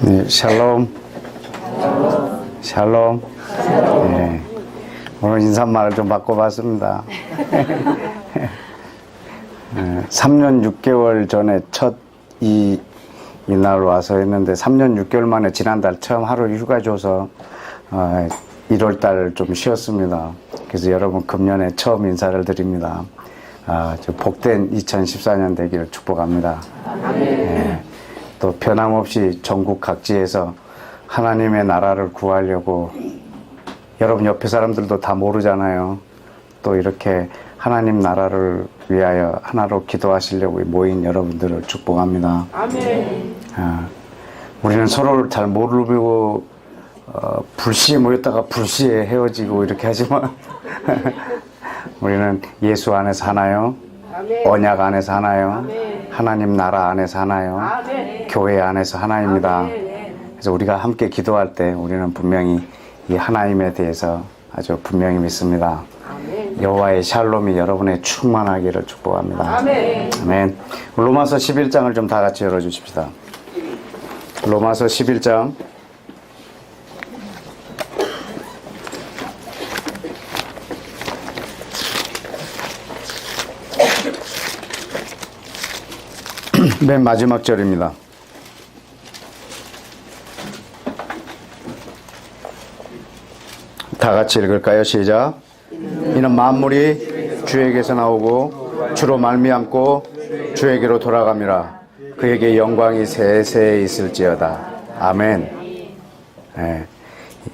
네, 샬롬. 샬롬. 네, 오늘 인사말을 좀 바꿔봤습니다. 3년 6개월 전에 첫 이날 와서 했는데 3년 6개월 만에 지난달 처음 하루 휴가 줘서 1월달 좀 쉬었습니다. 그래서 여러분 금년에 처음 인사를 드립니다. 저 복된 2014년 되기를 축복합니다. 네, 또 변함없이 전국 각지에서 하나님의 나라를 구하려고, 여러분 옆에 사람들도 다 모르잖아요. 또 이렇게 하나님 나라를 위하여 하나로 기도하시려고 모인 여러분들을 축복합니다. 아멘. 우리는 서로를 잘 모르고 불시에 모였다가 불시에 헤어지고 이렇게 하지만 우리는 예수 안에서 하나요? 아멘. 언약 안에서 하나요? 아멘. 하나님 나라 안에서 하나요? 아멘. 교회 안에서 하나입니다. 아멘. 그래서 우리가 함께 기도할 때 우리는 분명히 이 하나님에 대해서 아주 분명히 믿습니다. 여호와의 샬롬이 여러분의 충만하기를 축복합니다. 아멘. 아멘. 로마서 11장을 좀 다 같이 열어주십시다. 로마서 11장. 맨 마지막 절입니다. 다 같이 읽을까요? 시작. 이는 만물이 주에게서 나오고 주로 말미암고 주에게로 돌아갑니다. 그에게 영광이 세세에 있을지어다. 아멘. 네.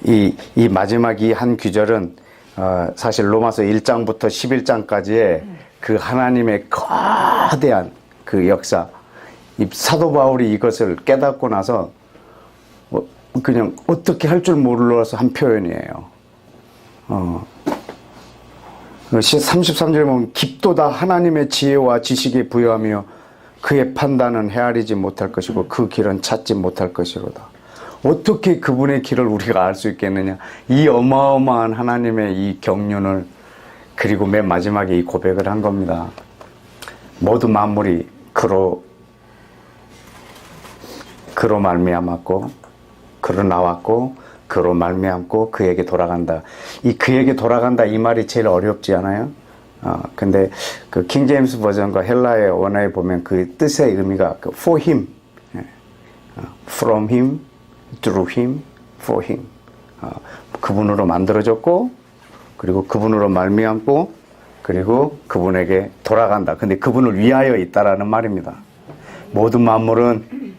이 마지막 이 한 귀절은 사실 로마서 1장부터 11장까지의 그 하나님의 거대한 그 역사, 이 사도 바울이 이것을 깨닫고 나서 그냥 어떻게 할 줄 몰라서 한 표현이에요. 33절에 보면 깊도다 하나님의 지혜와 지식에 부여하며 그의 판단은 헤아리지 못할 것이고 그 길은 찾지 못할 것이로다. 어떻게 그분의 길을 우리가 알 수 있겠느냐. 이 어마어마한 하나님의 이 경륜을, 그리고 맨 마지막에 이 고백을 한 겁니다. 모두 만물이 그로 말미암았고 그로 나왔고 그로 말미암고 그에게 돌아간다. 이 그에게 돌아간다 이 말이 제일 어렵지 않아요? 근데 그 킹제임스 버전과 헬라의 원어에 보면 그 뜻의 의미가 for him, from him, through him, for him. 그분으로 만들어졌고, 그리고 그분으로 말미암고, 그리고 그분에게 돌아간다. 근데 그분을 위하여 있다라는 말입니다. 모든 만물은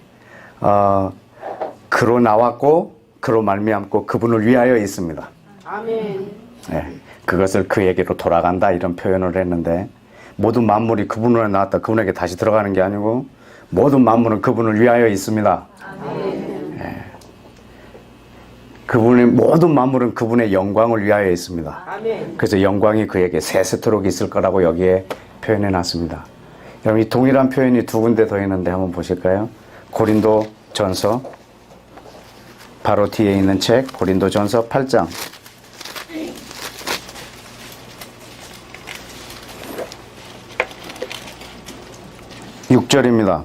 그로 나왔고 그로 말미암고 그분을 위하여 있습니다. 아멘. 네, 그것을 그에게로 돌아간다 이런 표현을 했는데, 모든 만물이 그분으로 나왔다 그분에게 다시 들어가는 게 아니고 모든 만물은 그분을 위하여 있습니다. 아멘. 네, 그분의 모든 만물은 그분의 영광을 위하여 있습니다. 아멘. 그래서 영광이 그에게 세세토록 있을 거라고 여기에 표현해 놨습니다. 여러분, 이 동일한 표현이 두 군데 더 있는데 한번 보실까요? 고린도 전서, 바로 뒤에 있는 책 고린도전서 8장. (6절입니다)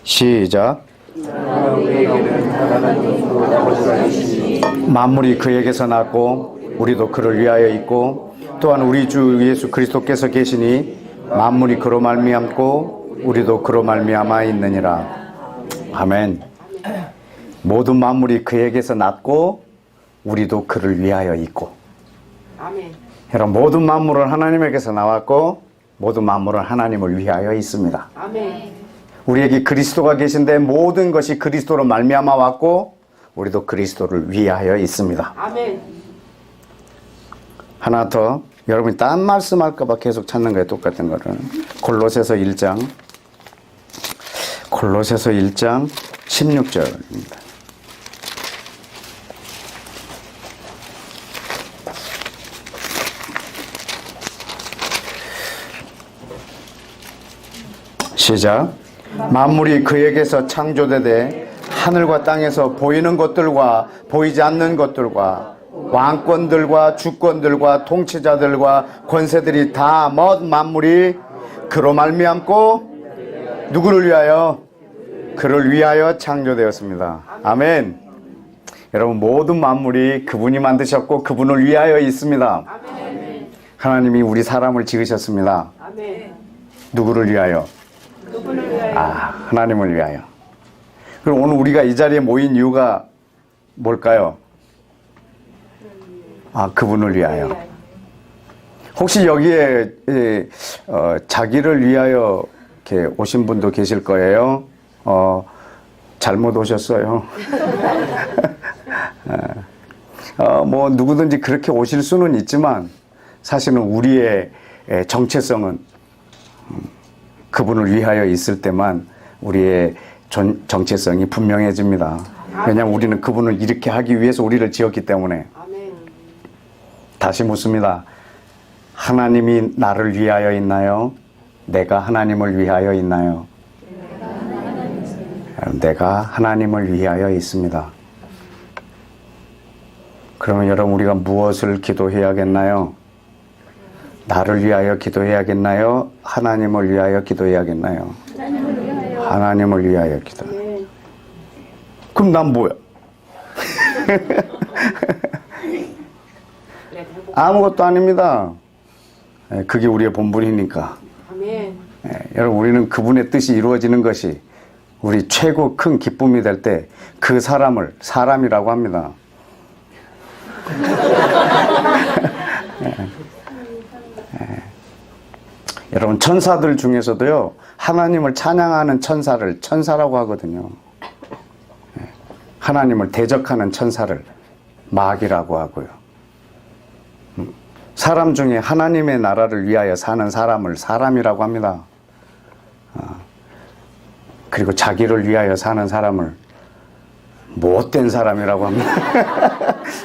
시작. 만물이 그에게서 났고 우리도 그를 위하여 있고 또한 우리 주 예수 그리스도께서 계시니 만물이 그로 말미암고 우리도 그로 말미암아 있느니라. 아멘. 모든 만물이 그에게서 났고 우리도 그를 위하여 있고. 아멘. 여러분, 모든 만물은 하나님에게서 나왔고 모든 만물은 하나님을 위하여 있습니다. 아멘. 우리에게 그리스도가 계신데 모든 것이 그리스도로 말미암아 왔고 우리도 그리스도를 위하여 있습니다. 아멘. 하나 더, 여러분이 딴 말씀 할까 봐 계속 찾는 거예요. 똑같은 거를. 골로새서 1장 16절입니다. 시작. 만물이 그에게서 창조되되 하늘과 땅에서 보이는 것들과 보이지 않는 것들과 왕권들과 주권들과 통치자들과 권세들이 다 만물이 그로 말미암고 누구를 위하여? 그를 위하여 창조되었습니다. 아멘. 여러분, 모든 만물이 그분이 만드셨고 그분을 위하여 있습니다. 하나님이 우리 사람을 지으셨습니다. 누구를 위하여? 하나님을 위하여. 그럼 오늘 우리가 이 자리에 모인 이유가 뭘까요? 그분을 위하여. 혹시 여기에 자기를 위하여 이렇게 오신 분도 계실 거예요. 잘못 오셨어요. 뭐 누구든지 그렇게 오실 수는 있지만 사실은 우리의 정체성은 그분을 위하여 있을 때만 우리의 정체성이 분명해집니다. 왜냐하면 우리는 그분을 이렇게 하기 위해서 우리를 지었기 때문에. 다시 묻습니다. 하나님이 나를 위하여 있나요? 내가 하나님을 위하여 있나요? 내가 하나님을 위하여 있습니다. 그러면 여러분, 우리가 무엇을 기도해야겠나요? 나를 위하여 기도해야겠나요? 하나님을 위하여 기도해야겠나요? 하나님을 위하여 기도. 그럼 난 뭐야? 아무것도 아닙니다. 그게 우리의 본분이니까. 여러분, 우리는 그분의 뜻이 이루어지는 것이 우리 최고 큰 기쁨이 될 때 그 사람을 사람이라고 합니다. 여러분, 천사들 중에서도요, 하나님을 찬양하는 천사를 천사라고 하거든요. 하나님을 대적하는 천사를 마귀라고 하고요. 사람 중에 하나님의 나라를 위하여 사는 사람을 사람이라고 합니다. 그리고 자기를 위하여 사는 사람을 못된 사람이라고 합니다.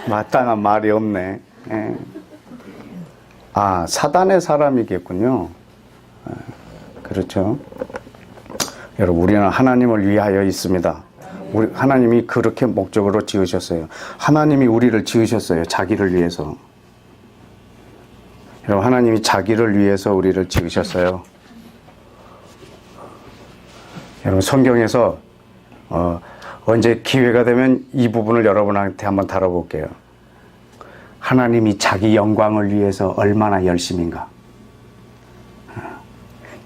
마땅한 말이 없네. 사단의 사람이겠군요. 그렇죠. 여러분, 우리는 하나님을 위하여 있습니다. 하나님이 그렇게 목적으로 지으셨어요. 하나님이 우리를 지으셨어요. 자기를 위해서. 여러분, 하나님이 자기를 위해서 우리를 지으셨어요. 여러분, 성경에서 언제 기회가 되면 이 부분을 여러분한테 한번 다뤄볼게요. 하나님이 자기 영광을 위해서 얼마나 열심인가.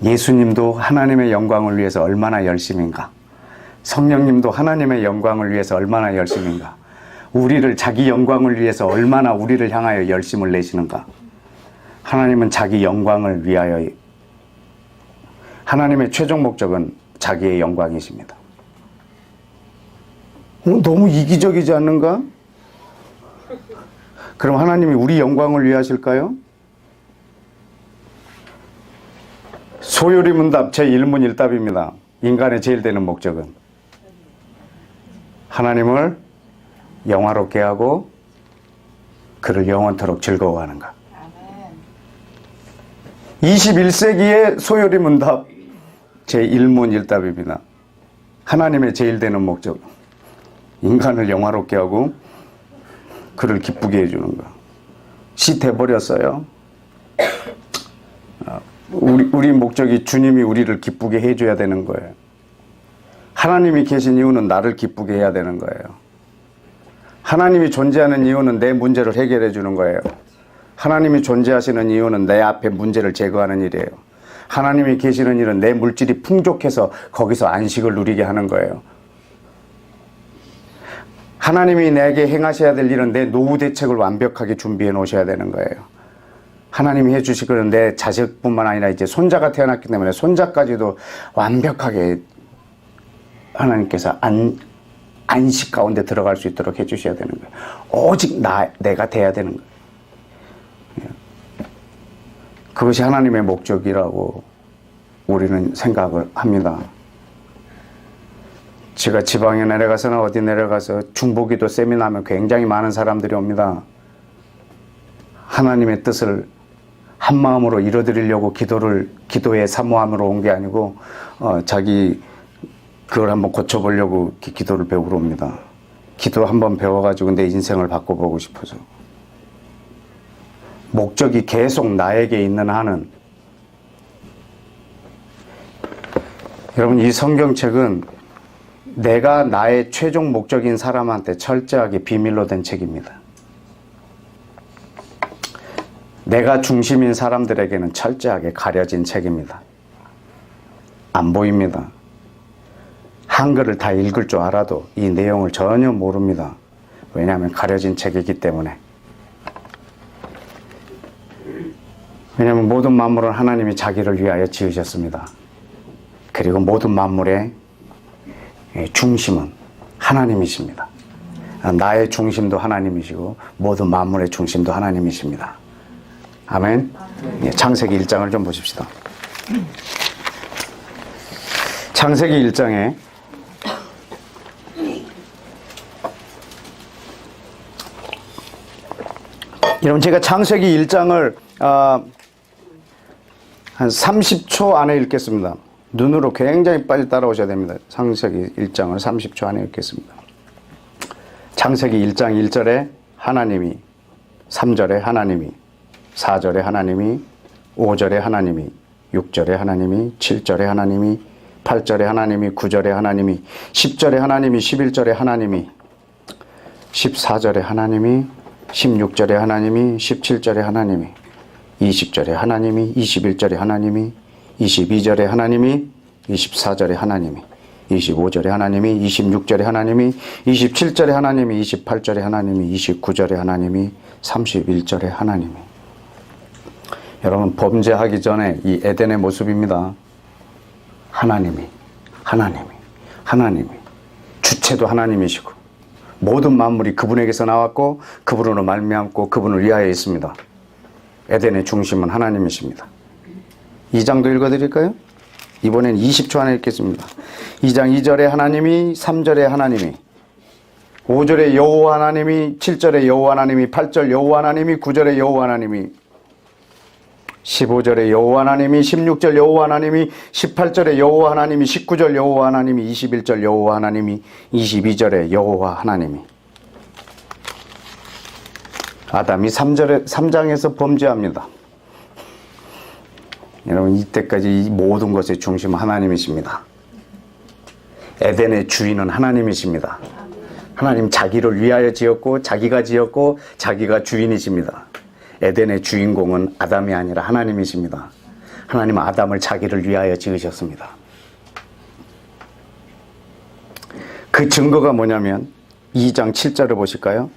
예수님도 하나님의 영광을 위해서 얼마나 열심인가. 성령님도 하나님의 영광을 위해서 얼마나 열심인가. 우리를 자기 영광을 위해서 얼마나 우리를 향하여 열심을 내시는가. 하나님은 자기 영광을 위하여, 하나님의 최종 목적은 자기의 영광이십니다. 너무 이기적이지 않는가? 그럼 하나님이 우리 영광을 위하실까요? 소요리문답 제1문 1답입니다. 인간의 제일 되는 목적은 하나님을 영화롭게 하고 그를 영원토록 즐거워하는가. 21세기의 소요리문답 제1문 1답입니다. 하나님의 제일 되는 목적, 인간을 영화롭게 하고 그를 기쁘게 해주는 거. 시돼버렸어요. 우리 목적이 주님이 우리를 기쁘게 해줘야 되는 거예요. 하나님이 계신 이유는 나를 기쁘게 해야 되는 거예요. 하나님이 존재하는 이유는 내 문제를 해결해 주는 거예요. 하나님이 존재하시는 이유는 내 앞에 문제를 제거하는 일이에요. 하나님이 계시는 일은 내 물질이 풍족해서 거기서 안식을 누리게 하는 거예요. 하나님이 내게 행하셔야 될 일은 내 노후 대책을 완벽하게 준비해 놓으셔야 되는 거예요. 하나님이 해주시기는 내 자식뿐만 아니라 이제 손자가 태어났기 때문에 손자까지도 완벽하게 하나님께서 안식 가운데 들어갈 수 있도록 해주셔야 되는 거예요. 오직 내가 돼야 되는 거예요. 그것이 하나님의 목적이라고 우리는 생각을 합니다. 제가 지방에 내려가서나 어디 내려가서 중보기도 세미나하면 굉장히 많은 사람들이 옵니다. 하나님의 뜻을 한마음으로 이뤄드리려고 기도의 사모함으로 온 게 아니고 자기 그걸 한번 고쳐보려고 기도를 배우러 옵니다. 기도 한번 배워가지고 내 인생을 바꿔보고 싶어서. 목적이 계속 나에게 있는 한은, 여러분, 이 성경책은 내가 나의 최종 목적인 사람한테 철저하게 비밀로 된 책입니다. 내가 중심인 사람들에게는 철저하게 가려진 책입니다. 안 보입니다. 한글을 다 읽을 줄 알아도 이 내용을 전혀 모릅니다. 왜냐하면 가려진 책이기 때문에. 왜냐하면 모든 만물은 하나님이 자기를 위하여 지으셨습니다. 그리고 모든 만물의 중심은 하나님이십니다. 나의 중심도 하나님이시고 모든 만물의 중심도 하나님이십니다. 아멘. 창세기 1장을 좀 보십시다. 창세기 1장에 여러분, 제가 창세기 1장을 한 30초 안에 읽겠습니다. 눈으로 굉장히 빨리 따라오셔야 됩니다. 창세기 1장을 30초 안에 읽겠습니다. 창세기 1장 1절에 하나님이, 3절에 하나님이, 4절에 하나님이, 5절에 하나님이, 6절에 하나님이, 7절에 하나님이, 8절에 하나님이, 9절에 하나님이, 10절에 하나님이, 11절에 하나님이, 14절에 하나님이, 16절에 하나님이, 17절에 하나님이, 20절에 하나님이, 21절에 하나님이, 22절에 하나님이, 24절에 하나님이, 25절에 하나님이, 26절에 하나님이, 27절에 하나님이, 28절에 하나님이, 29절에 하나님이, 31절에 하나님이. 여러분, 범죄하기 전에 이 에덴의 모습입니다. 하나님이 주체도 하나님이시고 모든 만물이 그분에게서 나왔고 그분으로 말미암고 그분을 위하여 있습니다. 에덴의 중심은 하나님이십니다. 2장도 읽어드릴까요? 이번엔 20초 안에 읽겠습니다. 2장 2절에 하나님이, 3절에 하나님이, 5절에 여호와 하나님이, 7절에 여호와 하나님이, 8절 여호와 하나님이, 9절에 여호와 하나님이, 15절에 여호와 하나님이, 16절 여호와 하나님이, 18절에 여호와 하나님이, 19절 여호와 하나님이, 21절 여호와 하나님이, 22절에 여호와 하나님이. 아담이 3장에서 범죄합니다. 여러분, 이때까지 이 모든 것의 중심은 하나님이십니다. 에덴의 주인은 하나님이십니다. 하나님 자기를 위하여 지었고 자기가 지었고 자기가 주인이십니다. 에덴의 주인공은 아담이 아니라 하나님이십니다. 하나님은 아담을 자기를 위하여 지으셨습니다. 그 증거가 뭐냐면 2장 7절을 보실까요?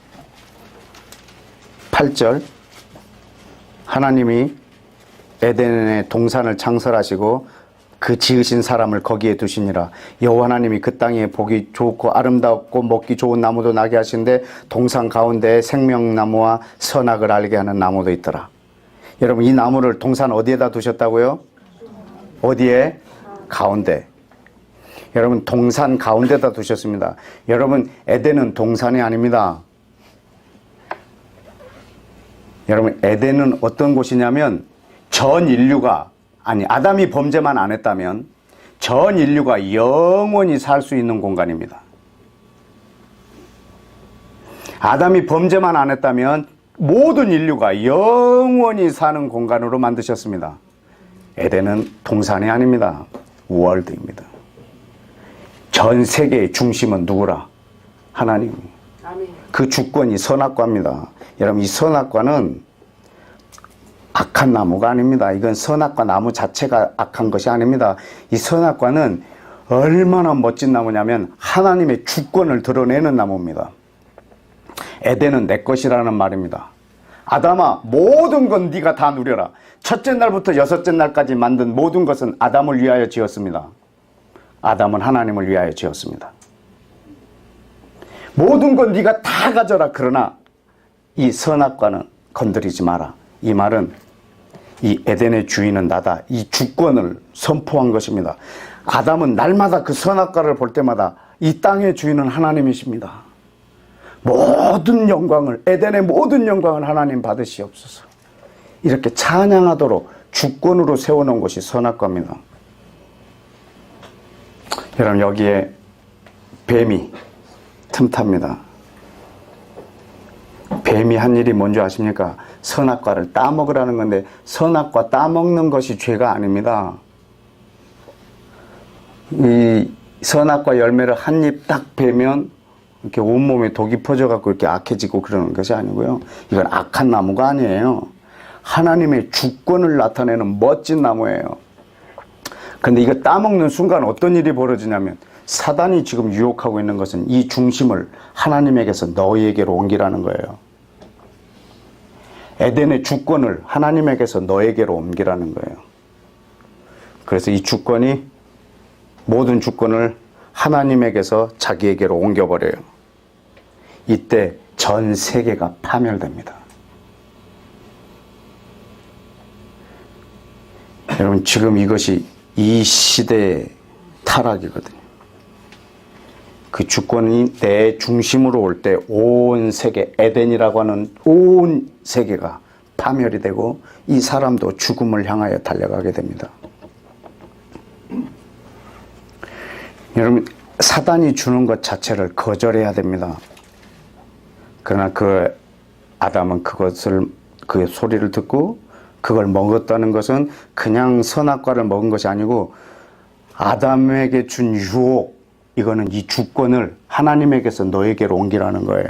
8절, 하나님이 에덴의 동산을 창설하시고 그 지으신 사람을 거기에 두시니라. 여호와 하나님이 그 땅에 보기 좋고 아름답고 먹기 좋은 나무도 나게 하신데 동산 가운데에 생명나무와 선악을 알게 하는 나무도 있더라. 여러분, 이 나무를 동산 어디에다 두셨다고요? 어디에? 가운데. 여러분, 동산 가운데다 두셨습니다. 여러분, 에덴은 동산이 아닙니다. 여러분, 에덴은 어떤 곳이냐면 전 인류가, 아니 아담이 범죄만 안 했다면 전 인류가 영원히 살 수 있는 공간입니다. 아담이 범죄만 안 했다면 모든 인류가 영원히 사는 공간으로 만드셨습니다. 에덴은 동산이 아닙니다. 월드입니다. 전 세계의 중심은 누구라? 하나님. 그 주권이 선악과입니다. 여러분, 이 선악과는 악한 나무가 아닙니다. 이건 선악과 나무 자체가 악한 것이 아닙니다. 이 선악과는 얼마나 멋진 나무냐면 하나님의 주권을 드러내는 나무입니다. 에덴은 내 것이라는 말입니다. 아담아, 모든 건 네가 다 누려라. 첫째 날부터 여섯째 날까지 만든 모든 것은 아담을 위하여 지었습니다. 아담은 하나님을 위하여 지었습니다. 모든 건 네가 다 가져라. 그러나 이 선악과는 건드리지 마라. 이 말은 이 에덴의 주인은 나다. 이 주권을 선포한 것입니다. 아담은 날마다 그 선악과를 볼 때마다 이 땅의 주인은 하나님이십니다. 모든 영광을, 에덴의 모든 영광을 하나님 받으시옵소서. 이렇게 찬양하도록 주권으로 세워놓은 것이 선악과입니다. 여러분, 여기에 뱀이 틈탑니다. 뱀이 한 일이 뭔지 아십니까? 선악과를 따먹으라는 건데 선악과 따먹는 것이 죄가 아닙니다. 이 선악과 열매를 한 입 딱 베면 이렇게 온몸에 독이 퍼져갖고 이렇게 악해지고 그러는 것이 아니고요. 이건 악한 나무가 아니에요. 하나님의 주권을 나타내는 멋진 나무예요. 그런데 이거 따먹는 순간 어떤 일이 벌어지냐면 사단이 지금 유혹하고 있는 것은 이 중심을 하나님에게서 너희에게로 옮기라는 거예요. 에덴의 주권을 하나님에게서 너에게로 옮기라는 거예요. 그래서 이 주권이 모든 주권을 하나님에게서 자기에게로 옮겨버려요. 이때 전 세계가 파멸됩니다. 여러분 지금 이것이 이 시대의 타락이거든요. 그 주권이 내 중심으로 올 때 온 세계, 에덴이라고 하는 온 세계가 파멸이 되고 이 사람도 죽음을 향하여 달려가게 됩니다. 여러분 사단이 주는 것 자체를 거절해야 됩니다. 그러나 그 아담은 그 소리를 듣고 그걸 먹었다는 것은 그냥 선악과를 먹은 것이 아니고 아담에게 준 유혹, 이거는 이 주권을 하나님에게서 너에게로 옮기라는 거예요.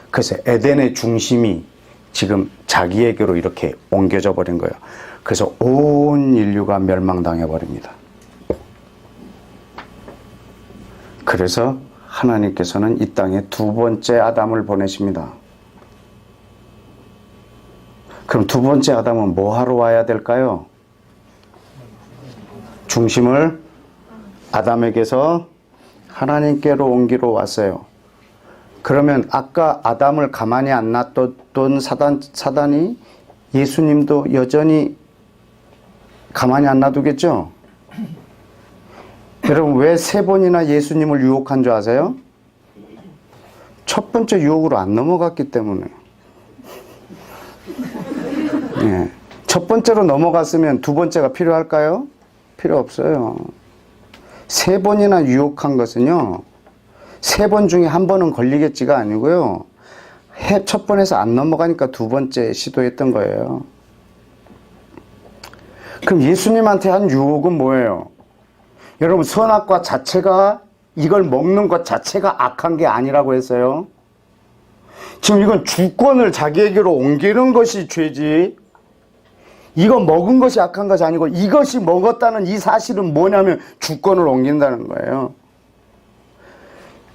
그래서 에덴의 중심이 지금 자기에게로 이렇게 옮겨져 버린 거예요. 그래서 온 인류가 멸망당해 버립니다. 그래서 하나님께서는 이 땅에 두 번째 아담을 보내십니다. 그럼 두 번째 아담은 뭐 하러 와야 될까요? 중심을 아담에게서 하나님께로 옮기러 왔어요. 그러면 아까 아담을 가만히 안 놔뒀던 사단이 예수님도 여전히 가만히 안 놔두겠죠? 여러분 왜 3번이나 예수님을 유혹한 줄 아세요? 첫 번째 유혹으로 안 넘어갔기 때문에. 예. 첫 번째로 넘어갔으면 두 번째가 필요할까요? 필요 없어요. 3번이나 유혹한 것은요, 3번 중에 한 번은 걸리겠지가 아니고요, 첫 번에서 안 넘어가니까 두 번째 시도했던 거예요. 그럼 예수님한테 한 유혹은 뭐예요? 여러분 선악과 자체가, 이걸 먹는 것 자체가 악한 게 아니라고 했어요. 지금 이건 주권을 자기에게로 옮기는 것이 죄지, 이거 먹은 것이 악한 것이 아니고 이것이 먹었다는 이 사실은 뭐냐면 주권을 옮긴다는 거예요.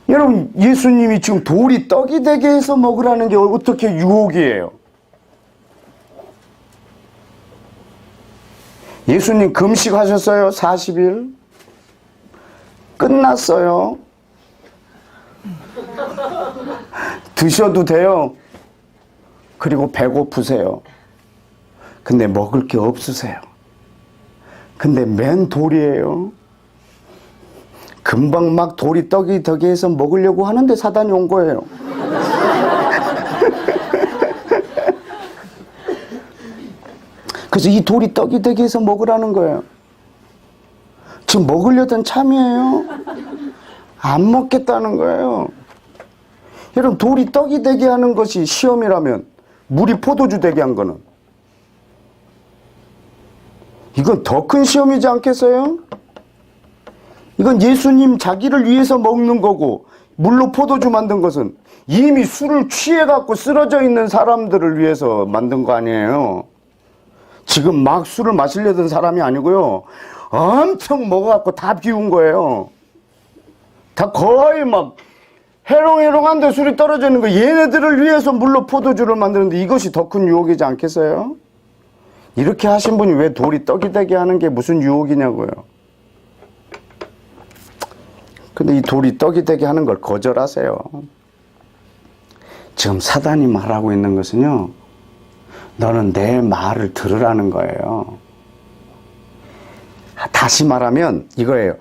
여러분 예수님이 지금 돌이 떡이 되게 해서 먹으라는 게 어떻게 유혹이에요? 예수님 금식하셨어요? 40일? 끝났어요. 드셔도 돼요. 그리고 배고프세요. 근데 먹을 게 없으세요. 근데 맨 돌이에요. 금방 막 돌이 떡이 되게 해서 먹으려고 하는데 사단이 온 거예요. 그래서 이 돌이 떡이 되게 해서 먹으라는 거예요. 지금 먹으려던 참이에요. 안 먹겠다는 거예요. 여러분 돌이 떡이 되게 하는 것이 시험이라면 물이 포도주 되게 한 거는 이건 더 큰 시험이지 않겠어요? 이건 예수님 자기를 위해서 먹는 거고 물로 포도주 만든 것은 이미 술을 취해갖고 쓰러져 있는 사람들을 위해서 만든 거 아니에요. 지금 막 술을 마시려던 사람이 아니고요. 엄청 먹어갖고 다 비운 거예요. 다 거의 막 해롱해롱한데 술이 떨어지는 거, 얘네들을 위해서 물로 포도주를 만드는데 이것이 더 큰 유혹이지 않겠어요? 이렇게 하신 분이 왜 돌이 떡이 되게 하는 게 무슨 유혹이냐고요. 근데 이 돌이 떡이 되게 하는 걸 거절하세요. 지금 사단이 말하고 있는 것은요, 너는 내 말을 들으라는 거예요. 다시 말하면 이거예요.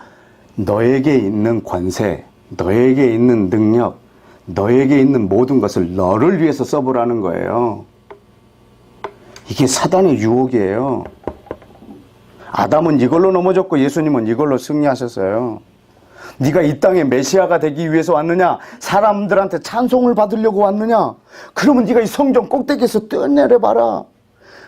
너에게 있는 권세, 너에게 있는 능력, 너에게 있는 모든 것을 너를 위해서 써보라는 거예요. 이게 사단의 유혹이에요. 아담은 이걸로 넘어졌고 예수님은 이걸로 승리하셨어요. 네가 이 땅에 메시아가 되기 위해서 왔느냐? 사람들한테 찬송을 받으려고 왔느냐? 그러면 네가 이 성전 꼭대기에서 뛰어내려봐라.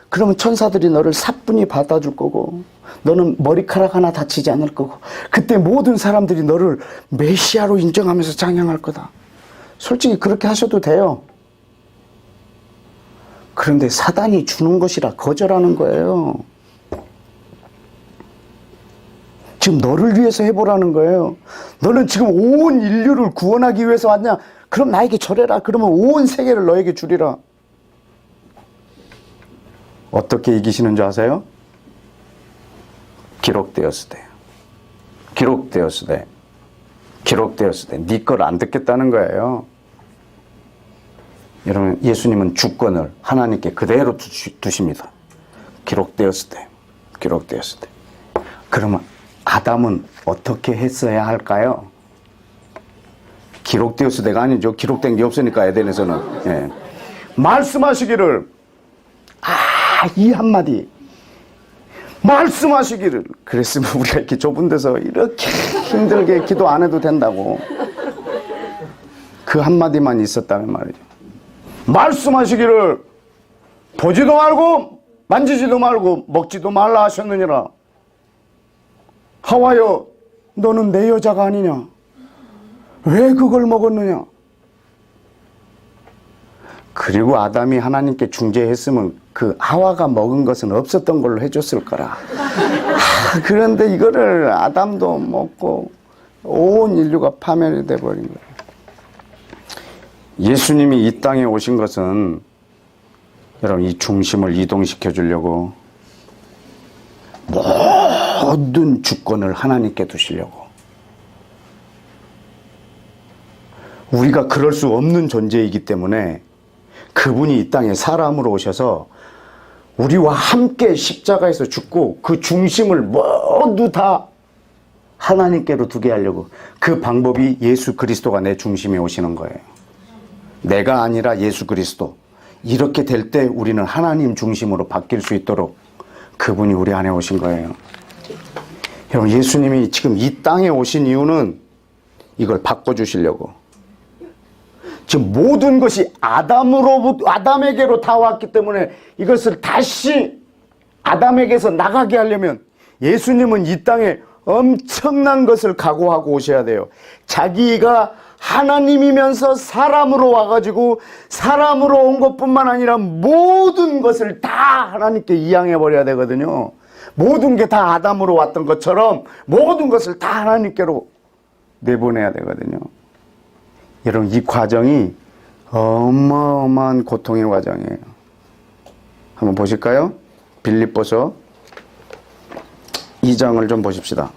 그러면 천사들이 너를 사뿐히 받아줄 거고 너는 머리카락 하나 다치지 않을 거고 그때 모든 사람들이 너를 메시아로 인정하면서 찬양할 거다. 솔직히 그렇게 하셔도 돼요. 그런데 사단이 주는 것이라 거절하는 거예요. 지금 너를 위해서 해보라는 거예요. 너는 지금 온 인류를 구원하기 위해서 왔냐? 그럼 나에게 절해라. 그러면 온 세계를 너에게 주리라. 어떻게 이기시는 줄 아세요? 기록되었으되, 기록되었으되, 기록되었으되. 네 걸 안 듣겠다는 거예요. 여러분, 예수님은 주권을 하나님께 그대로 두십니다. 기록되었으되, 기록되었으되. 그러면 아담은 어떻게 했어야 할까요? 기록되었으되가 아니죠. 기록된 게 없으니까 에덴에서는. 예. 말씀하시기를, 이 한마디 말씀하시기를. 그랬으면 우리가 이렇게 좁은 데서 이렇게 힘들게 기도 안 해도 된다고. 그 한마디만 있었다면 말이죠. 말씀하시기를 보지도 말고 만지지도 말고 먹지도 말라 하셨느니라. 하와여, 너는 내 여자가 아니냐? 왜 그걸 먹었느냐? 그리고 아담이 하나님께 중재했으면 그 하와가 먹은 것은 없었던 걸로 해줬을 거라. 그런데 이거를 아담도 먹고 온 인류가 파멸이 돼버린 거예요. 예수님이 이 땅에 오신 것은 여러분 이 중심을 이동시켜 주려고 모든 주권을 하나님께 두시려고. 우리가 그럴 수 없는 존재이기 때문에 그분이 이 땅에 사람으로 오셔서 우리와 함께 십자가에서 죽고 그 중심을 모두 다 하나님께로 두게 하려고. 그 방법이 예수 그리스도가 내 중심에 오시는 거예요. 내가 아니라 예수 그리스도. 이렇게 될 때 우리는 하나님 중심으로 바뀔 수 있도록 그분이 우리 안에 오신 거예요. 여러분, 예수님이 지금 이 땅에 오신 이유는 이걸 바꿔주시려고. 지금 모든 것이 아담에게로 다 왔기 때문에 이것을 다시 아담에게서 나가게 하려면 예수님은 이 땅에 엄청난 것을 각오하고 오셔야 돼요. 자기가 하나님이면서 사람으로 와가지고 사람으로 온 것뿐만 아니라 모든 것을 다 하나님께 이양해버려야 되거든요. 모든 게 다 아담으로 왔던 것처럼 모든 것을 다 하나님께로 내보내야 되거든요. 여러분, 이 과정이 어마어마한 고통의 과정이에요. 한번 보실까요? 빌립보서 2장을 좀 보십시다.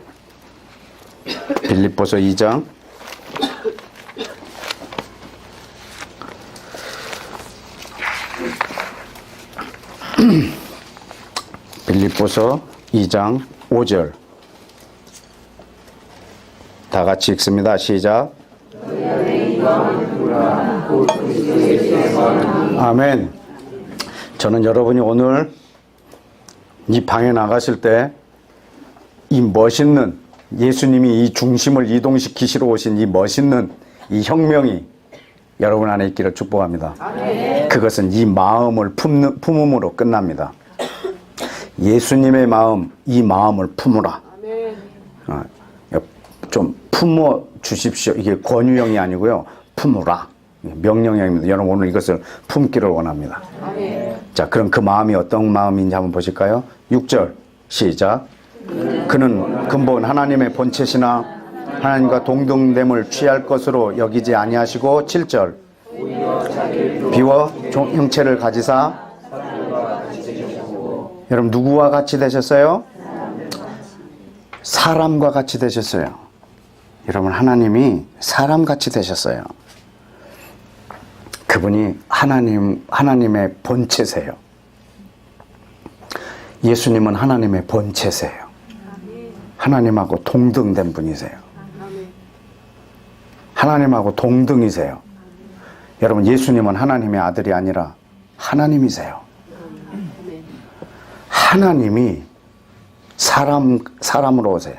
빌립보서 2장. 빌립보서 2장 5절. 다 같이 읽습니다. 시작. 아멘. 저는 여러분이 오늘 이 방에 나가실 때 이 멋있는 예수님이 이 중심을 이동시키시러 오신 이 멋있는 이 혁명이 여러분 안에 있기를 축복합니다. 아멘. 그것은 이 마음을 품음으로 끝납니다. 예수님의 마음, 이 마음을 품으라. 좀 품어 주십시오. 이게 권유형이 아니고요. 품으라. 명령형입니다. 여러분 오늘 이것을 품기를 원합니다. 아멘. 자, 그럼 그 마음이 어떤 마음인지 한번 보실까요? 6절 시작. 그는 근본 하나님의 본체시나 하나님과 동등됨을 취할 것으로 여기지 아니하시고 7절 비워 형체를 가지사. 여러분 누구와 같이 되셨어요? 사람과 같이 되셨어요. 여러분 하나님이 사람같이 되셨어요. 그분이 하나님의 본체세요. 예수님은 하나님의 본체세요. 하나님하고 동등된 분이세요. 하나님하고 동등이세요. 여러분 예수님은 하나님의 아들이 아니라 하나님이세요. 하나님이 사람으로 오세요.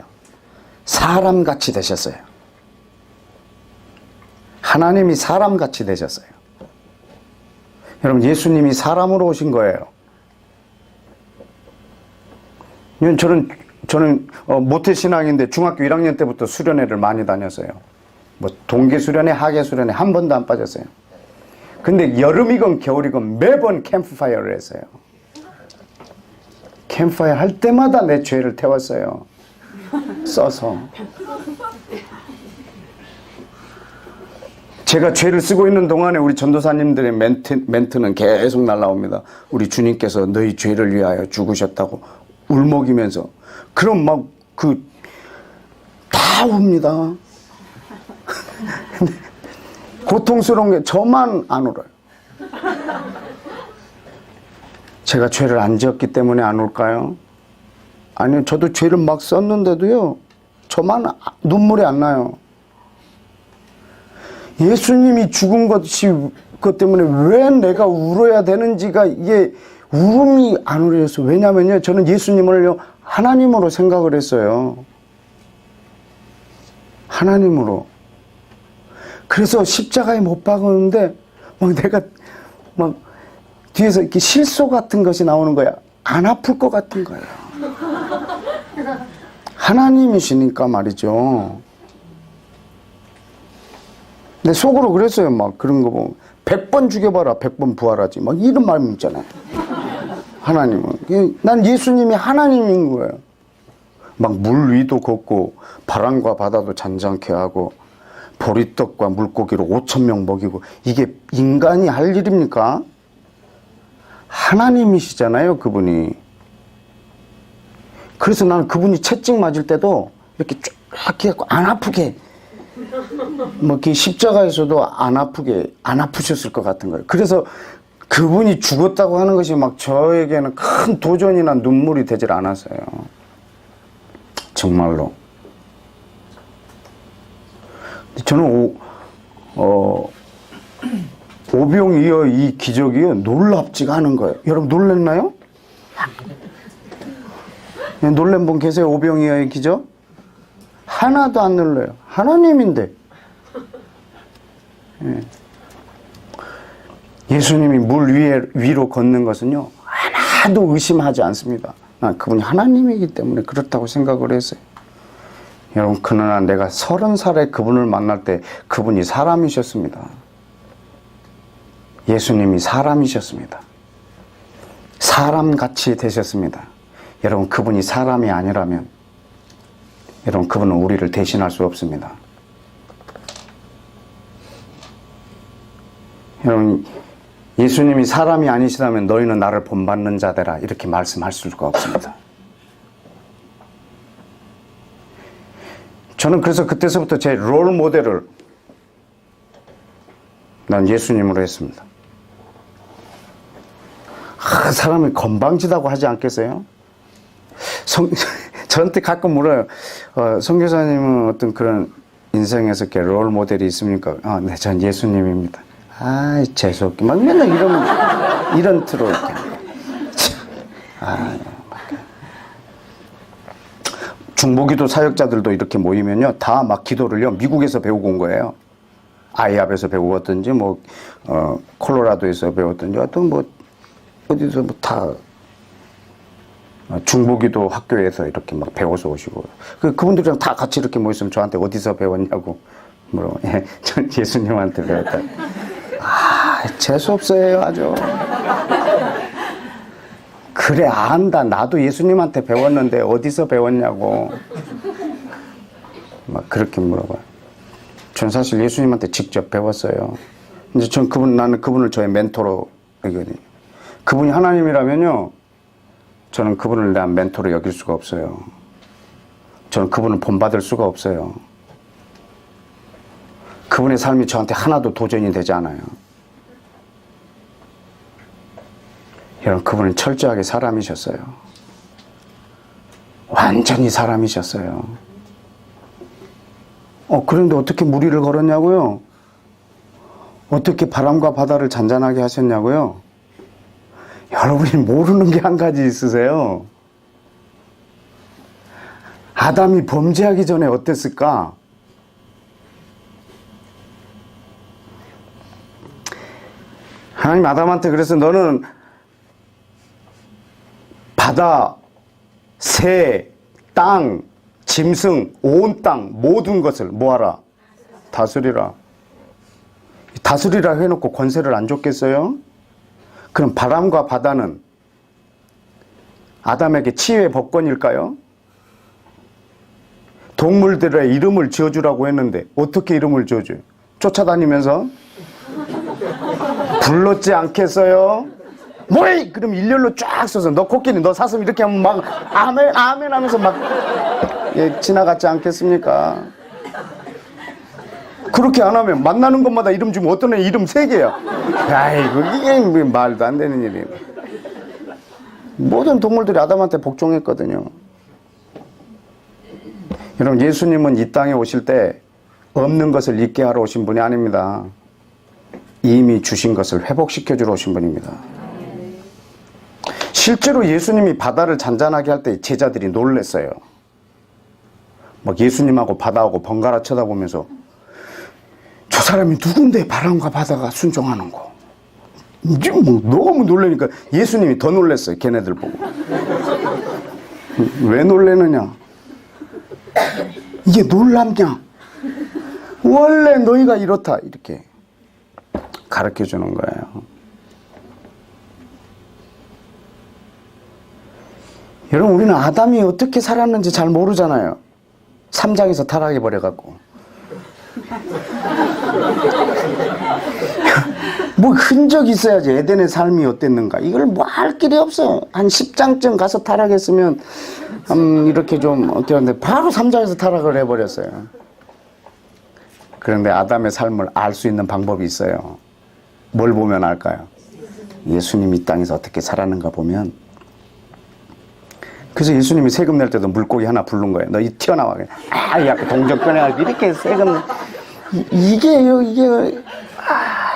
사람같이 되셨어요. 하나님이 사람같이 되셨어요. 여러분 예수님이 사람으로 오신 거예요. 저는 모태신앙인데 중학교 1학년 때부터 수련회를 많이 다녔어요. 뭐 동계 수련회, 하계 수련회 한 번도 안 빠졌어요. 근데 여름이건 겨울이건 매번 캠프파이어를 했어요. 캠프파이어 할 때마다 내 죄를 태웠어요. 써서. 제가 죄를 쓰고 있는 동안에 우리 전도사님들의 멘트는 계속 날라옵니다. 우리 주님께서 너희 죄를 위하여 죽으셨다고 울먹이면서. 그럼 막 다 웁니다. 고통스러운 게 저만 안 울어요. 제가 죄를 안 지었기 때문에 안 울까요? 아니요, 저도 죄를 막 썼는데도요, 저만 눈물이 안 나요. 예수님이 죽은 것 때문에 왜 내가 울어야 되는지가 이게 울음이 안 울렸어요. 왜냐면요, 저는 예수님을요, 하나님으로 생각을 했어요. 하나님으로. 그래서 십자가에 못 박았는데, 막 내가, 막, 뒤에서 이렇게 실소 같은 것이 나오는 거야. 안 아플 것 같은 거예요. 하나님이시니까 말이죠. 내 속으로 그랬어요. 막 그런 거 보면. 100번 죽여봐라, 100번 부활하지. 막 이런 말씀 있잖아요. 하나님은. 난 예수님이 하나님인 거예요. 막 물 위도 걷고, 바람과 바다도 잔잔케 하고, 보리떡과 물고기로 5,000명 먹이고, 이게 인간이 할 일입니까? 하나님이시잖아요, 그분이. 그래서 나는 그분이 채찍 맞을 때도 이렇게 쫙 해갖고 안 아프게, 뭐 이렇게 십자가에서도 안 아프셨을 것 같은 거예요. 그래서 그분이 죽었다고 하는 것이 막 저에게는 큰 도전이나 눈물이 되질 않았어요. 정말로. 저는 오병이어 이 기적이요, 놀랍지가 않은 거예요. 여러분 놀랬나요? 놀란 분 계세요? 오병이어의 기적? 하나도 안 놀라요. 하나님인데. 예수님이 물 위로 걷는 것은요, 하나도 의심하지 않습니다. 난 그분이 하나님이기 때문에 그렇다고 생각을 했어요. 여러분, 그러나 내가 30살에 그분을 만날 때 그분이 사람이셨습니다. 예수님이 사람이셨습니다. 사람같이 되셨습니다. 여러분, 그분이 사람이 아니라면 여러분, 그분은 우리를 대신할 수 없습니다. 여러분, 예수님이 사람이 아니시다면 너희는 나를 본받는 자되라, 이렇게 말씀할 수가 없습니다. 저는 그래서 그때서부터 제 롤 모델을 난 예수님으로 했습니다. 사람이 건방지다고 하지 않겠어요? 저한테 가끔 물어요. 선교사님은 어떤 그런 인생에서 이렇게 롤 모델이 있습니까? 네, 전 예수님입니다. 재수없게. 막 맨날 이런 트로 이렇게. 중보기도 사역자들도 이렇게 모이면요, 다 막 기도를요, 미국에서 배우고 온 거예요. 아이압에서 배웠든지, 뭐, 콜로라도에서 배웠든지, 하여튼 뭐, 어디서 뭐 다, 중보기도 학교에서 이렇게 막 배워서 오시고. 그분들이랑 다 같이 이렇게 모였으면 저한테 어디서 배웠냐고 물어. 예, 전 예수님한테 배웠다. 재수없어요, 아주. 그래, 안다. 나도 예수님한테 배웠는데 어디서 배웠냐고. 막 그렇게 물어봐요. 전 사실 예수님한테 직접 배웠어요. 이제 나는 그분을 저의 멘토로 여기거든요. 그분이 하나님이라면요, 저는 그분을 내 멘토로 여길 수가 없어요. 저는 그분을 본받을 수가 없어요. 그분의 삶이 저한테 하나도 도전이 되지 않아요. 여러분, 그분은 철저하게 사람이셨어요. 완전히 사람이셨어요. 그런데 어떻게 물 위를 걸었냐고요? 어떻게 바람과 바다를 잔잔하게 하셨냐고요? 여러분이 모르는 게 한 가지 있으세요. 아담이 범죄하기 전에 어땠을까? 하나님 아담한테 그래서 너는 바다 새, 땅, 짐승, 온 땅 모든 것을 뭐하라? 다스리라. 다스리라 해놓고 권세를 안 줬겠어요? 그럼 바람과 바다는 아담에게 치유의 법권일까요? 동물들의 이름을 지어주라고 했는데 어떻게 이름을 지어줘요? 쫓아다니면서 불렀지 않겠어요? 뭐해? 그럼 일렬로 쫙 서서 너 코끼리 너 사슴 이렇게 하면 막 아멘 아멘 하면서 막 지나갔지 않겠습니까? 그렇게 안 하면 만나는 것마다 이름 주면 어떤 애 이름 3개야. 아이고 이게 말도 안 되는 일이에요. 모든 동물들이 아담한테 복종했거든요. 여러분 예수님은 이 땅에 오실 때 없는 것을 있게 하러 오신 분이 아닙니다. 이미 주신 것을 회복시켜 주러 오신 분입니다. 실제로 예수님이 바다를 잔잔하게 할 때 제자들이 놀랬어요. 막 예수님하고 바다하고 번갈아 쳐다보면서 저 사람이 누군데 바람과 바다가 순종하는 거. 이제 뭐 너무 놀라니까 예수님이 더 놀랬어요. 걔네들 보고. 왜 놀래느냐? 이게 놀랍냐? 원래 너희가 이렇다. 이렇게 가르쳐 주는 거예요. 여러분 우리는 아담이 어떻게 살았는지 잘 모르잖아요. 3장에서 타락해 버려갖고. 뭐 흔적이 있어야지 에덴의 삶이 어땠는가. 이걸 뭐 할 길이 없어. 한 10장쯤 가서 타락했으면 이렇게 좀 어떻게 하는데 바로 3장에서 타락을 해버렸어요. 그런데 아담의 삶을 알 수 있는 방법이 있어요. 뭘 보면 알까요? 예수님이 이 땅에서 어떻게 살았는가 보면. 그래서 예수님이 세금 낼 때도 물고기 하나 부른 거예요. 너 이 튀어나와. 약간 동정 꺼내가지고 이렇게 세금.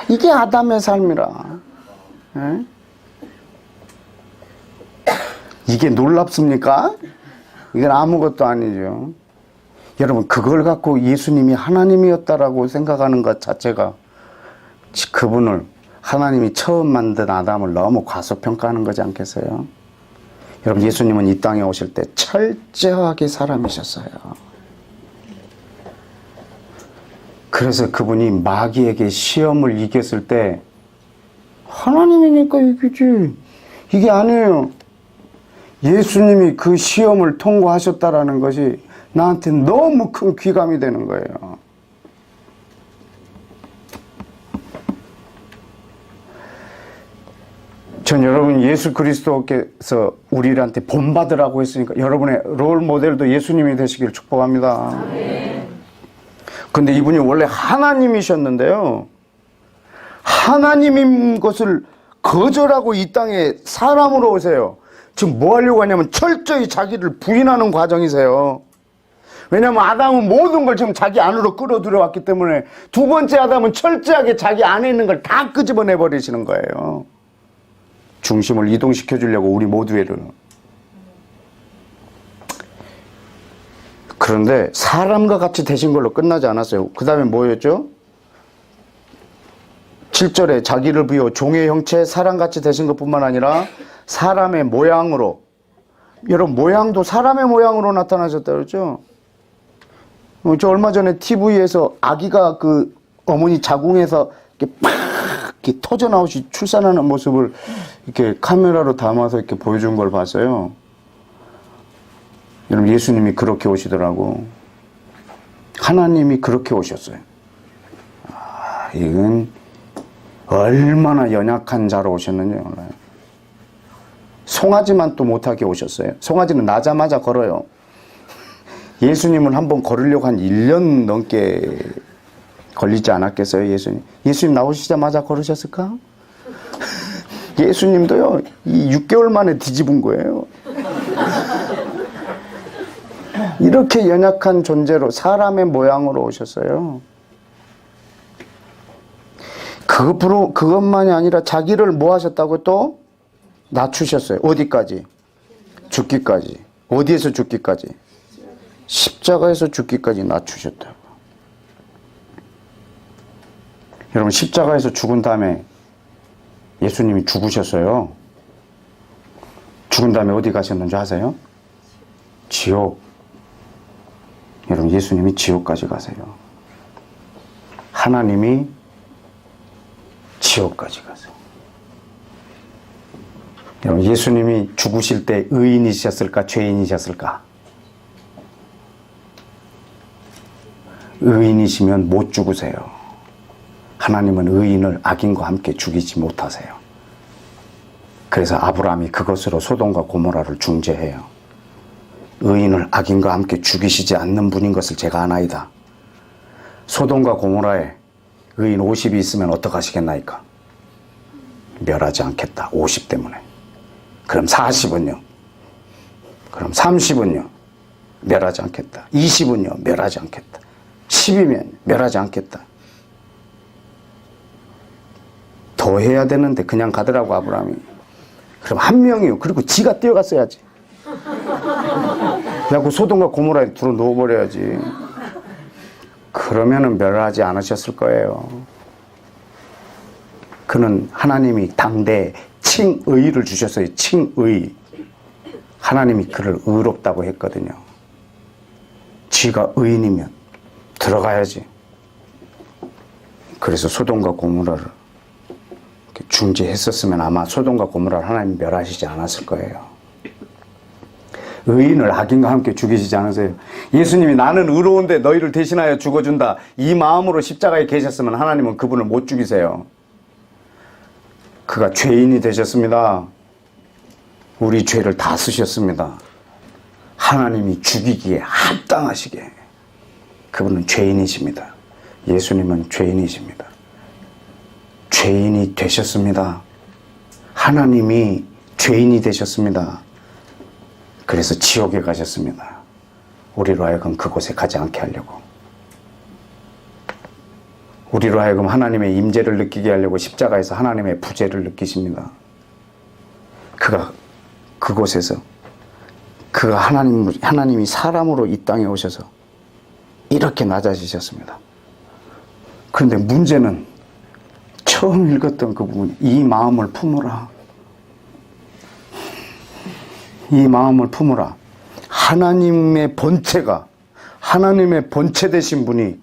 이게 아담의 삶이라. 에? 이게 놀랍습니까? 이건 아무것도 아니죠. 여러분 그걸 갖고 예수님이 하나님이었다라고 생각하는 것 자체가 그분을 하나님이 처음 만든 아담을 너무 과소평가하는 거지 않겠어요? 여러분 예수님은 이 땅에 오실 때 철저하게 사람이셨어요. 그래서 그분이 마귀에게 시험을 이겼을 때 하나님이니까 이기지. 이게 아니에요. 예수님이 그 시험을 통과하셨다라는 것이 나한테 너무 큰 귀감이 되는 거예요. 전 여러분 예수 그리스도께서 우리한테 본받으라고 했으니까 여러분의 롤 모델도 예수님이 되시길 축복합니다. 근데 이분이 원래 하나님이셨는데요. 하나님인 것을 거절하고 이 땅에 사람으로 오세요. 지금 뭐 하려고 하냐면 철저히 자기를 부인하는 과정이세요. 왜냐하면 아담은 모든 걸 지금 자기 안으로 끌어들여왔기 때문에 두 번째 아담은 철저하게 자기 안에 있는 걸 다 끄집어내 버리시는 거예요. 중심을 이동시켜 주려고 우리 모두에는. 그런데 사람과 같이 되신 걸로 끝나지 않았어요. 그 다음에 뭐였죠? 7절에 자기를 비워 종의 형체 사람같이 되신 것뿐만 아니라 사람의 모양으로. 여러분 모양도 사람의 모양으로 나타나셨다 그랬죠? 저 얼마 전에 TV에서 아기가 그 어머니 자궁에서 이렇게 팍 이렇게 터져 나오시 출산하는 모습을 이렇게 카메라로 담아서 이렇게 보여준 걸 봤어요. 여러분 예수님이 그렇게 오시더라고. 하나님이 그렇게 오셨어요. 이건 얼마나 연약한 자로 오셨는지 몰라요. 송아지만 또 못하게 오셨어요. 송아지는 나자마자 걸어요. 예수님은 한번 걸으려고 한 1년 넘게 걸리지 않았겠어요, 예수님? 예수님 나오시자마자 걸으셨을까? 예수님도요, 이 6개월 만에 뒤집은 거예요. 이렇게 연약한 존재로 사람의 모양으로 오셨어요. 그것만이 아니라 자기를 뭐 하셨다고 또? 낮추셨어요. 어디까지? 죽기까지. 어디에서 죽기까지? 십자가에서 죽기까지 낮추셨다고. 여러분 십자가에서 죽은 다음에 예수님이 죽으셨어요. 죽은 다음에 어디 가셨는지 아세요? 지옥. 여러분, 예수님이 지옥까지 가세요. 하나님이 지옥까지 가세요. 여러분, 예수님이 죽으실 때 의인이셨을까, 죄인이셨을까? 의인이시면 못 죽으세요. 하나님은 의인을 악인과 함께 죽이지 못하세요. 그래서 아브라함이 그것으로 소돔과 고모라를 중재해요. 의인을 악인과 함께 죽이시지 않는 분인 것을 제가 아나이다. 소돔과 고모라에 의인 50이 있으면 어떡하시겠나이까? 멸하지 않겠다. 50 때문에. 그럼 40은요? 그럼 30은요? 멸하지 않겠다. 20은요? 멸하지 않겠다. 10이면 멸하지 않겠다. 더 해야 되는데 그냥 가더라고, 아브라함이. 그럼 한 명이요. 그리고 지가 뛰어갔어야지. 그래갖고 소돔과 고모라에 들어 놓아버려야지. 그러면은 멸하지 않으셨을 거예요. 그는 하나님이 당대 칭의를 주셨어요. 칭의. 하나님이 그를 의롭다고 했거든요. 지가 의인이면 들어가야지. 그래서 소돔과 고모라를 중재했었으면 아마 소돔과 고모라를 하나님 멸하시지 않았을 거예요. 의인을 악인과 함께 죽이시지 않으세요. 예수님이 나는 의로운데 너희를 대신하여 죽어준다. 이 마음으로 십자가에 계셨으면 하나님은 그분을 못 죽이세요. 그가 죄인이 되셨습니다. 우리 죄를 다 쓰셨습니다. 하나님이 죽이기에 합당하시게. 그분은 죄인이십니다. 예수님은 죄인이십니다. 죄인이 되셨습니다. 하나님이 죄인이 되셨습니다. 그래서 지옥에 가셨습니다. 우리로 하여금 그곳에 가지 않게 하려고. 우리로 하여금 하나님의 임재를 느끼게 하려고 십자가에서 하나님의 부재를 느끼십니다. 그가 그곳에서 그가 하나님이 사람으로 이 땅에 오셔서 이렇게 낮아지셨습니다. 그런데 문제는 처음 읽었던 그 부분, 이 마음을 품으라. 이 마음을 품으라. 하나님의 본체가, 하나님의 본체 되신 분이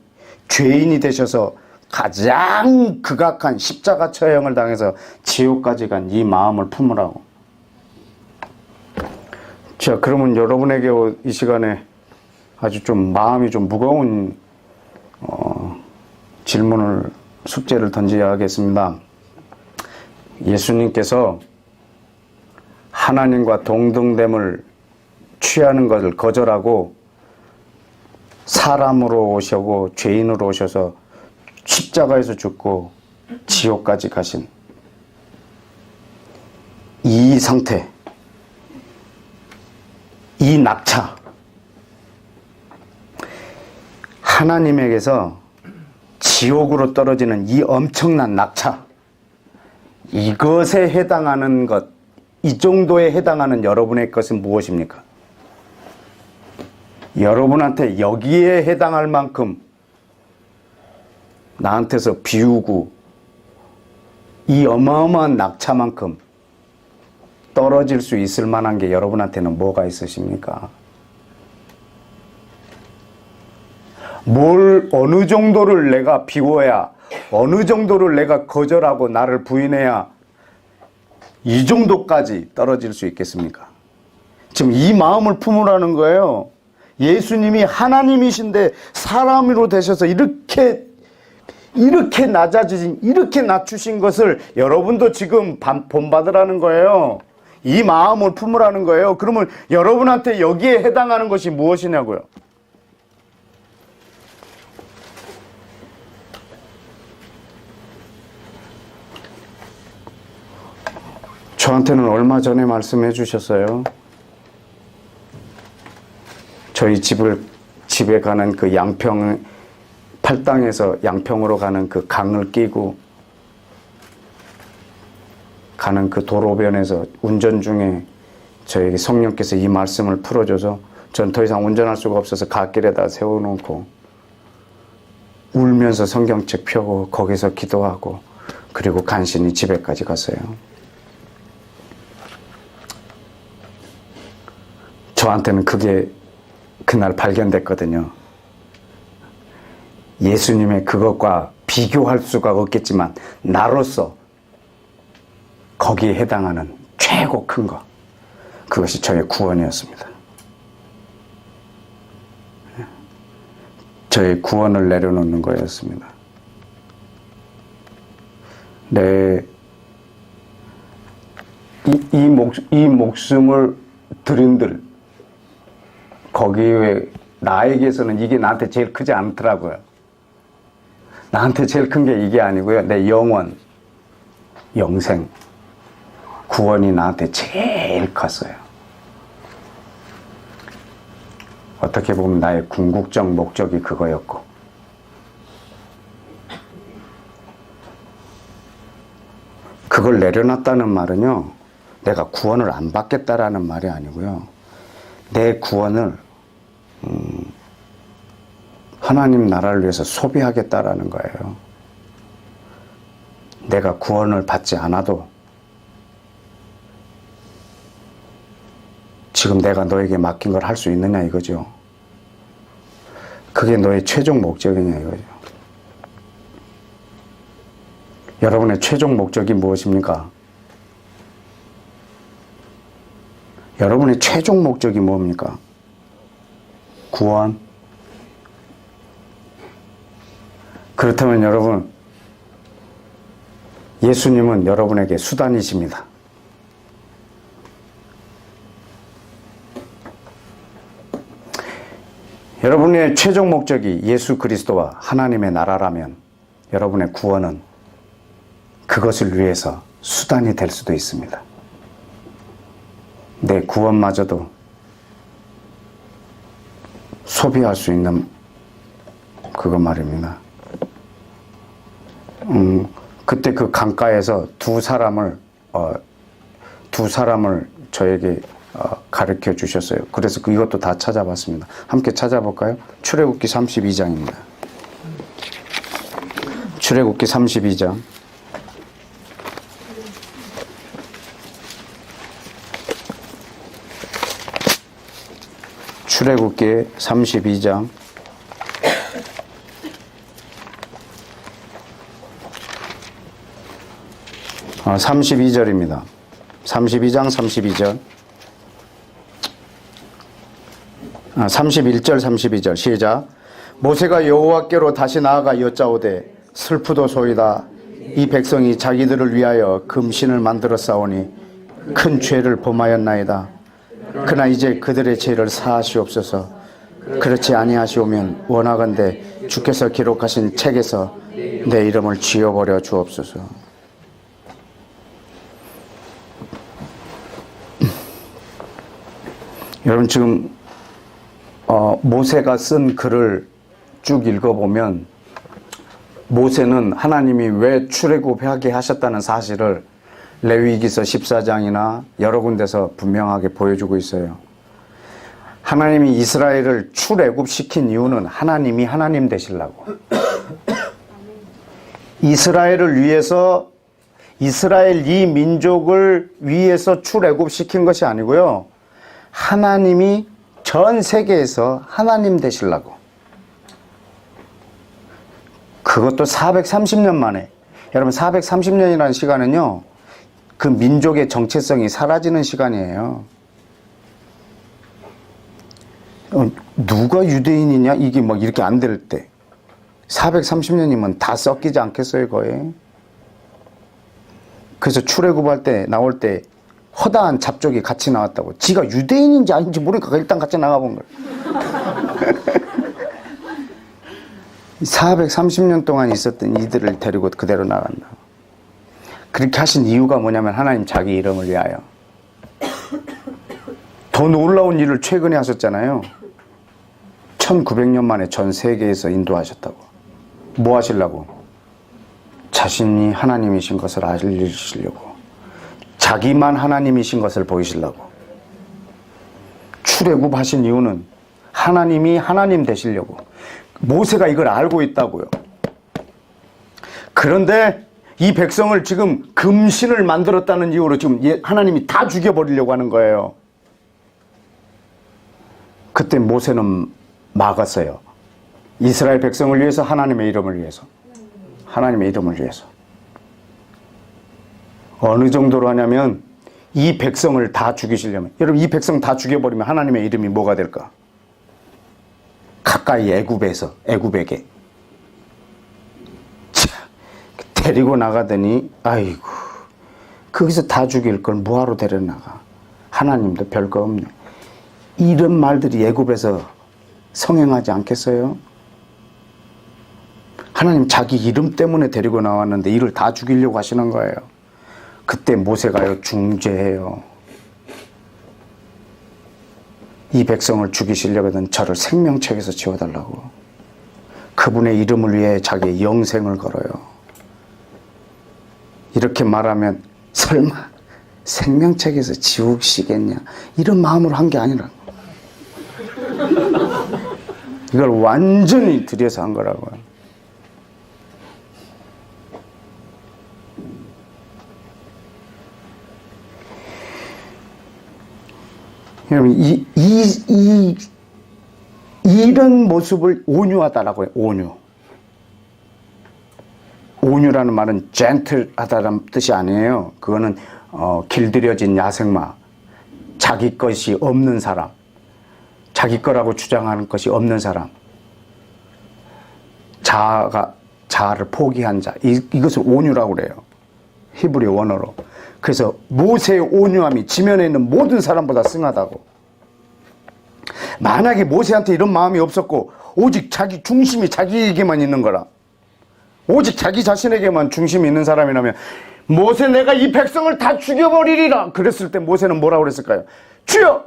죄인이 되셔서 가장 극악한 십자가 처형을 당해서 지옥까지 간 이 마음을 품으라고. 자, 그러면 여러분에게 이 시간에 아주 좀 마음이 좀 무거운 질문을, 숙제를 던져야겠습니다. 예수님께서 하나님과 동등됨을 취하는 것을 거절하고 사람으로 오셔고 죄인으로 오셔서 십자가에서 죽고 지옥까지 가신 이 상태, 이 낙차, 하나님에게서 지옥으로 떨어지는 이 엄청난 낙차, 이것에 해당하는 것, 이 정도에 해당하는 여러분의 것은 무엇입니까? 여러분한테 여기에 해당할 만큼 나한테서 비우고 이 어마어마한 낙차만큼 떨어질 수 있을 만한 게 여러분한테는 뭐가 있으십니까? 뭘 어느 정도를 내가 비워야, 어느 정도를 내가 거절하고 나를 부인해야 이 정도까지 떨어질 수 있겠습니까? 지금 이 마음을 품으라는 거예요. 예수님이 하나님이신데 사람으로 되셔서 이렇게 낮아지신, 이렇게 낮추신 것을 여러분도 지금 본받으라는 거예요. 이 마음을 품으라는 거예요. 그러면 여러분한테 여기에 해당하는 것이 무엇이냐고요? 저한테는 얼마 전에 말씀해 주셨어요. 저희 집에 가는 그 양평, 팔당에서 양평으로 가는 그 강을 끼고 가는 그 도로변에서 운전 중에 저에게 성령께서 이 말씀을 풀어줘서 전 더 이상 운전할 수가 없어서 갓길에다 세워놓고 울면서 성경책 펴고 거기서 기도하고 그리고 간신히 집에까지 갔어요. 저한테는 그게 그날 발견됐거든요. 예수님의 그것과 비교할 수가 없겠지만 나로서 거기에 해당하는 최고 큰 것, 그것이 저의 구원이었습니다. 저의 구원을 내려놓는 거였습니다. 이 목숨을 드린들 거기에 나에게서는 이게 나한테 제일 크지 않더라고요. 나한테 제일 큰 게 이게 아니고요. 내 영원, 영생, 구원이 나한테 제일 컸어요. 어떻게 보면 나의 궁극적 목적이 그거였고, 그걸 내려놨다는 말은요, 내가 구원을 안 받겠다라는 말이 아니고요, 내 구원을 하나님 나라를 위해서 소비하겠다라는 거예요. 내가 구원을 받지 않아도 지금 내가 너에게 맡긴 걸 할 수 있느냐 이거죠. 그게 너의 최종 목적이냐 이거죠. 여러분의 최종 목적이 무엇입니까? 여러분의 최종 목적이 뭡니까? 구원? 그렇다면 여러분, 예수님은 여러분에게 수단이십니다. 여러분의 최종 목적이 예수 그리스도와 하나님의 나라라면 여러분의 구원은 그것을 위해서 수단이 될 수도 있습니다. 내 구원마저도 소비할 수 있는 그거 말입니다. 그때 그 강가에서 두 사람을 저에게 가르쳐 주셨어요. 그래서 이것도 다 찾아봤습니다. 함께 찾아볼까요? 출애굽기 32장입니다. 출애굽기 32장. 출애굽기 32장. 32절입니다. 32장 32절. 31절 32절 시작. 모세가 여호와께로 다시 나아가 여짜오되 슬프도소이다. 이 백성이 자기들을 위하여 금신을 만들어 싸우니 큰 죄를 범하였나이다. 그러나 이제 그들의 죄를 사하시옵소서. 그렇지 아니하시오면 원하건대 주께서 기록하신 책에서 내 이름을 지워버려 주옵소서. 여러분 지금 모세가 쓴 글을 쭉 읽어보면 모세는 하나님이 왜 출애굽하게 하셨다는 사실을 레위기서 14장이나 여러 군데서 분명하게 보여주고 있어요. 하나님이 이스라엘을 출애굽시킨 이유는 하나님이 하나님 되시려고. 이스라엘을 위해서, 이스라엘 이 민족을 위해서 출애굽시킨 것이 아니고요, 하나님이 전 세계에서 하나님 되시려고. 그것도 430년 만에. 여러분 430년이라는 시간은요, 그 민족의 정체성이 사라지는 시간이에요. 누가 유대인이냐 이게 막 이렇게 안 될 때 430년이면 다 섞이지 않겠어요 거의. 그래서 출애굽할 때 나올 때 허다한 잡족이 같이 나왔다고. 지가 유대인인지 아닌지 모르니까 일단 같이 나가본 거예요. 430년 동안 있었던 이들을 데리고 그대로 나간다. 그렇게 하신 이유가 뭐냐면 하나님 자기 이름을 위하여. 더 놀라운 일을 최근에 하셨잖아요. 1900년 만에 전 세계에서 인도하셨다고. 뭐 하시려고? 자신이 하나님이신 것을 알리시려고. 자기만 하나님이신 것을 보이시려고. 출애굽하신 이유는 하나님이 하나님 되시려고. 모세가 이걸 알고 있다고요. 그런데 이 백성을 지금 금신을 만들었다는 이유로 지금 하나님이 다 죽여버리려고 하는 거예요. 그때 모세는 막았어요. 이스라엘 백성을 위해서, 하나님의 이름을 위해서. 하나님의 이름을 위해서. 어느 정도로 하냐면 이 백성을 다 죽이시려면, 여러분 이 백성 다 죽여버리면 하나님의 이름이 뭐가 될까? 가까이 애굽에게 데리고 나가더니 아이고 거기서 다 죽일 걸 뭐하러 데려나가. 하나님도 별거 없네. 이런 말들이 애굽에서 성행하지 않겠어요? 하나님 자기 이름 때문에 데리고 나왔는데 이를 다 죽이려고 하시는 거예요. 그때 모세가요 중재해요. 이 백성을 죽이시려거든 저를 생명책에서 지워달라고. 그분의 이름을 위해 자기의 영생을 걸어요. 이렇게 말하면 설마 생명책에서 지우시겠냐 이런 마음으로 한 게 아니라 이걸 완전히 들여서 한 거라고요. 여러분 이런 모습을 온유하다라고 해요. 온유라는 말은 젠틀하다는 뜻이 아니에요. 그거는 길들여진 야생마, 자기 것이 없는 사람, 자기 거라고 주장하는 것이 없는 사람, 자아를 포기한 자, 이것을 온유라고 그래요. 히브리 원어로. 그래서 모세의 온유함이 지면에 있는 모든 사람보다 승하다고. 만약에 모세한테 이런 마음이 없었고 오직 자기 중심이 자기에게만 있는 거라, 오직 자기 자신에게만 중심이 있는 사람이라면 모세 내가 이 백성을 다 죽여버리리라 그랬을 때 모세는 뭐라고 그랬을까요? 주여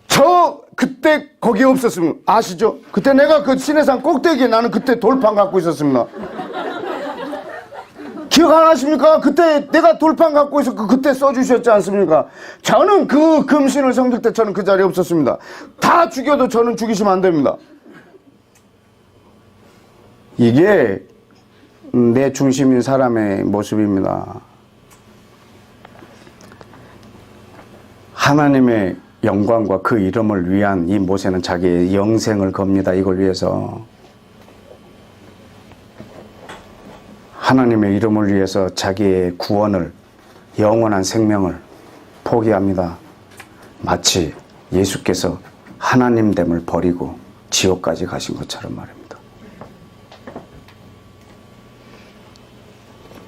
저 그때 거기 없었으면 아시죠? 그때 내가 그 시내산 꼭대기에 나는 그때 돌판 갖고 있었습니다. 기억 안 하십니까? 그때 내가 돌판 갖고 있어 그때 써주셨지 않습니까? 저는 그 금신을 섬길 때 저는 그 자리에 없었습니다. 다 죽여도 저는 죽이시면 안 됩니다. 이게 내 중심인 사람의 모습입니다. 하나님의 영광과 그 이름을 위한 이 모세는 자기의 영생을 겁니다. 이걸 위해서. 하나님의 이름을 위해서 자기의 구원을, 영원한 생명을 포기합니다. 마치 예수께서 하나님됨을 버리고 지옥까지 가신 것처럼 말입니다.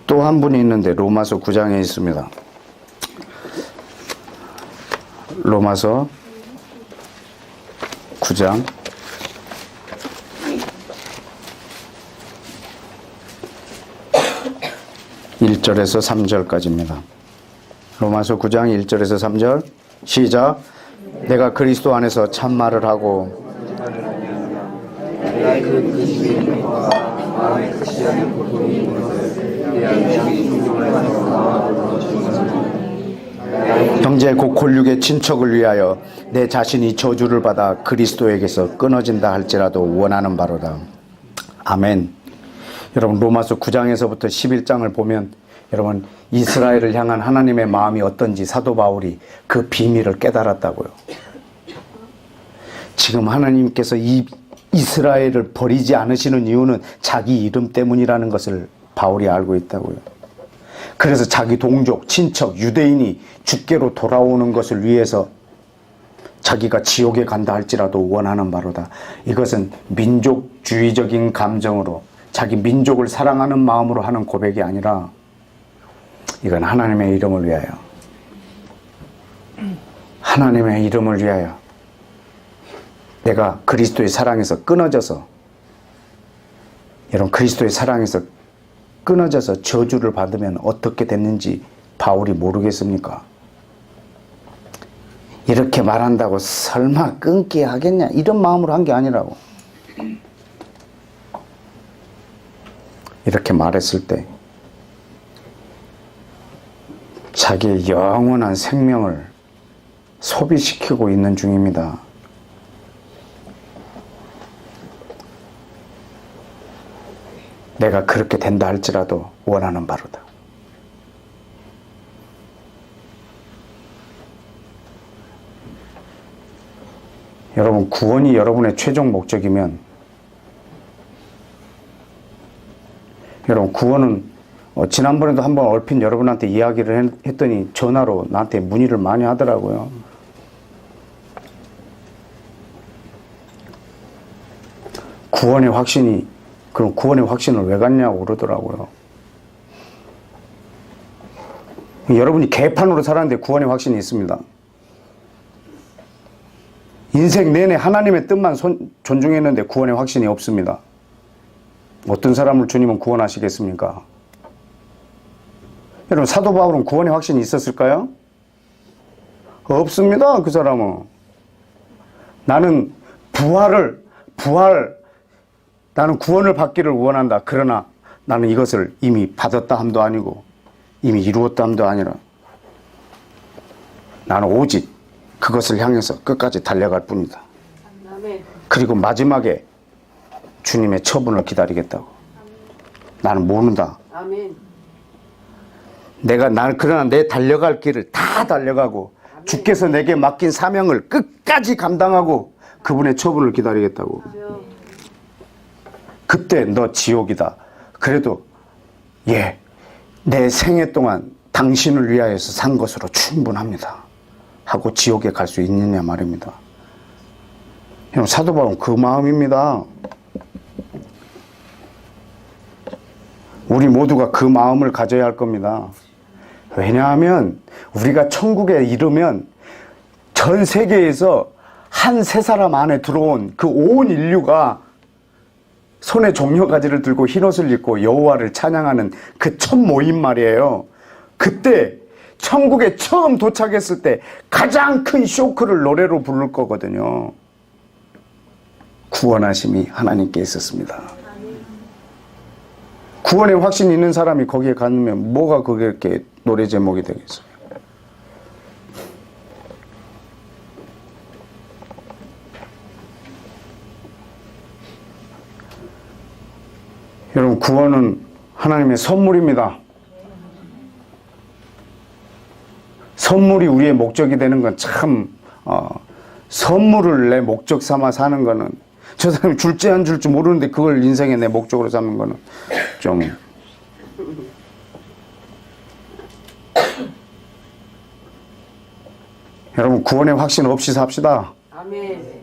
또 한 분이 있는데 로마서 9장에 있습니다. 로마서 9장 1절에서 3절까지입니다. 로마서 9장 1절에서 3절 시작. 내가 그리스도 안에서 참말을 하고 형제 곧 골육의 친척을 위하여 내 자신이 저주를 받아 그리스도에게서 끊어진다 할지라도 원하는 바로다. 아멘. 여러분 로마서 9장에서부터 11장을 보면 여러분 이스라엘을 향한 하나님의 마음이 어떤지 사도 바울이 그 비밀을 깨달았다고요. 지금 하나님께서 이 이스라엘을 버리지 않으시는 이유는 자기 이름 때문이라는 것을 바울이 알고 있다고요. 그래서 자기 동족, 친척, 유대인이 주께로 돌아오는 것을 위해서 자기가 지옥에 간다 할지라도 원하는 바로다. 이것은 민족주의적인 감정으로 자기 민족을 사랑하는 마음으로 하는 고백이 아니라 이건 하나님의 이름을 위하여, 하나님의 이름을 위하여 내가 그리스도의 사랑에서 끊어져서, 여러분 그리스도의 사랑에서 끊어져서 저주를 받으면 어떻게 됐는지 바울이 모르겠습니까? 이렇게 말한다고 설마 끊게 하겠냐 이런 마음으로 한 게 아니라고. 이렇게 말했을 때 자기의 영원한 생명을 소비시키고 있는 중입니다. 내가 그렇게 된다 할지라도 원하는 바로다. 여러분, 구원이 여러분의 최종 목적이면, 여러분, 구원은 지난번에도 한번 얼핏 여러분한테 이야기를 했더니 전화로 나한테 문의를 많이 하더라고요. 구원의 확신이, 그럼 구원의 확신을 왜 갖냐고 그러더라고요. 여러분이 개판으로 살았는데 구원의 확신이 있습니다. 인생 내내 하나님의 뜻만 존중했는데 구원의 확신이 없습니다. 어떤 사람을 주님은 구원하시겠습니까? 여러분, 사도 바울은 구원의 확신이 있었을까요? 없습니다. 그 사람은. 나는 나는 구원을 받기를 원한다. 그러나 나는 이것을 이미 받았다 함도 아니고 이미 이루었다 함도 아니라 나는 오직 그것을 향해서 끝까지 달려갈 뿐이다. 그리고 마지막에 주님의 처분을 기다리겠다고. 나는 모른다. 그러나 내 달려갈 길을 다 달려가고 주께서 내게 맡긴 사명을 끝까지 감당하고 그분의 처분을 기다리겠다고. 그때 너 지옥이다. 그래도 내 생애 동안 당신을 위하여서 산 것으로 충분합니다. 하고 지옥에 갈 수 있느냐 말입니다. 사도 바울은 그 마음입니다. 우리 모두가 그 마음을 가져야 할 겁니다. 왜냐하면 우리가 천국에 이르면 전 세계에서 한 세 사람 안에 들어온 그 온 인류가 손에 종려가지를 들고 흰옷을 입고 여호와를 찬양하는 그 첫 모임 말이에요. 그때 천국에 처음 도착했을 때 가장 큰 쇼크를 노래로 부를 거거든요. 구원하심이 하나님께 있었습니다. 구원의 확신이 있는 사람이 거기에 가면 뭐가 그게 이렇게 노래 제목이 되겠어요? 여러분, 구원은 하나님의 선물입니다. 선물이 우리의 목적이 되는 건 참, 선물을 내 목적 삼아 사는 거는, 저 사람이 줄지 안 줄지 모르는데 그걸 인생의 내 목적으로 삼는 거는 좀. 여러분, 구원의 확신 없이 삽시다. 아멘.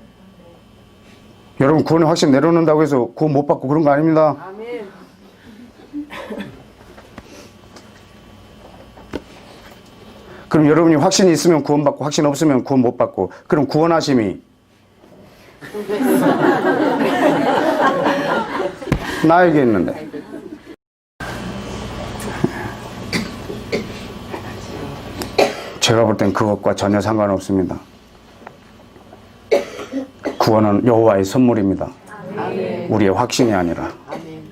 여러분, 구원의 확신 내려놓는다고 해서 구원 못 받고 그런 거 아닙니다. 아멘. 그럼 여러분이 확신이 있으면 구원 받고 확신 없으면 구원 못 받고, 그럼 구원하심이 나에게 있는데. 제가 볼 땐 그것과 전혀 상관없습니다. 구원은 여호와의 선물입니다. 아멘. 우리의 확신이 아니라. 아멘.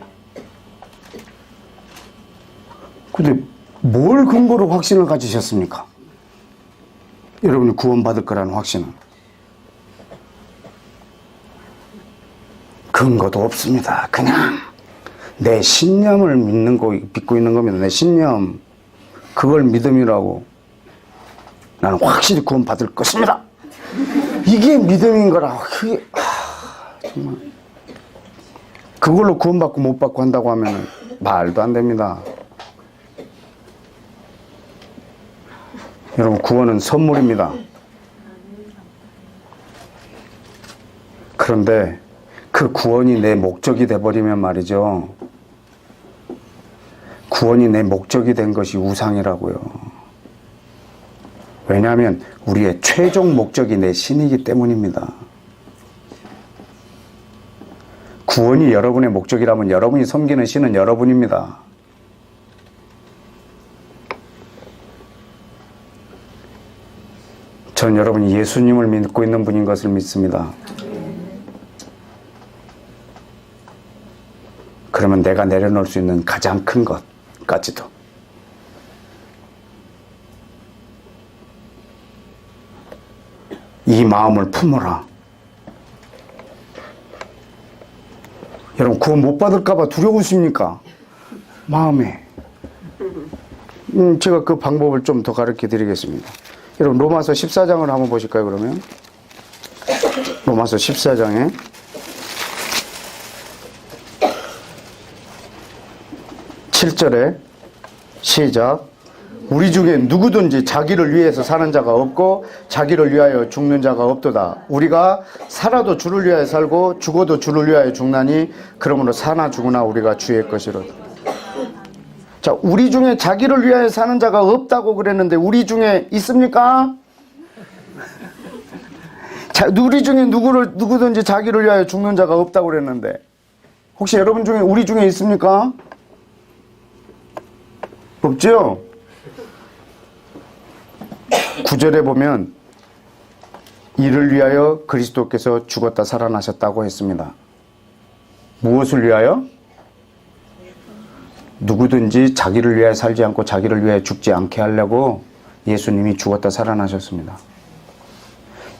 근데 뭘 근거로 확신을 가지셨습니까? 여러분이 구원받을 거라는 확신은. 근거도 없습니다. 그냥 내 신념을 믿고 있는 겁니다. 내 신념, 그걸 믿음이라고. 나는 확실히 구원받을 것입니다. 이게 믿음인 거라. 정말. 그걸로 구원받고 못 받고 한다고 하면 말도 안 됩니다. 여러분, 구원은 선물입니다. 그런데 그 구원이 내 목적이 돼버리면 말이죠. 구원이 내 목적이 된 것이 우상이라고요. 왜냐하면 우리의 최종 목적이 내 신이기 때문입니다. 구원이 여러분의 목적이라면 여러분이 섬기는 신은 여러분입니다. 전 여러분이 예수님을 믿고 있는 분인 것을 믿습니다. 그러면 내가 내려놓을 수 있는 가장 큰 것까지도 이 마음을 품어라. 여러분, 구원 못 받을까봐 두려우십니까? 마음에. 제가 그 방법을 좀 더 가르쳐 드리겠습니다. 여러분, 로마서 14장을 한번 보실까요, 그러면? 로마서 14장에 7절에 시작. 우리 중에 누구든지 자기를 위해서 사는 자가 없고 자기를 위하여 죽는 자가 없도다. 우리가 살아도 주를 위하여 살고 죽어도 주를 위하여 죽나니 그러므로 사나 죽으나 우리가 주의 것이로다. 자, 우리 중에 자기를 위하여 사는 자가 없다고 그랬는데 우리 중에 있습니까? 자, 우리 중에 누구든지 자기를 위하여 죽는 자가 없다고 그랬는데 혹시 여러분 중에 우리 중에 있습니까? 없죠? 9절에 보면 이를 위하여 그리스도께서 죽었다 살아나셨다고 했습니다. 무엇을 위하여? 누구든지 자기를 위하여 살지 않고 자기를 위하여 죽지 않게 하려고 예수님이 죽었다 살아나셨습니다.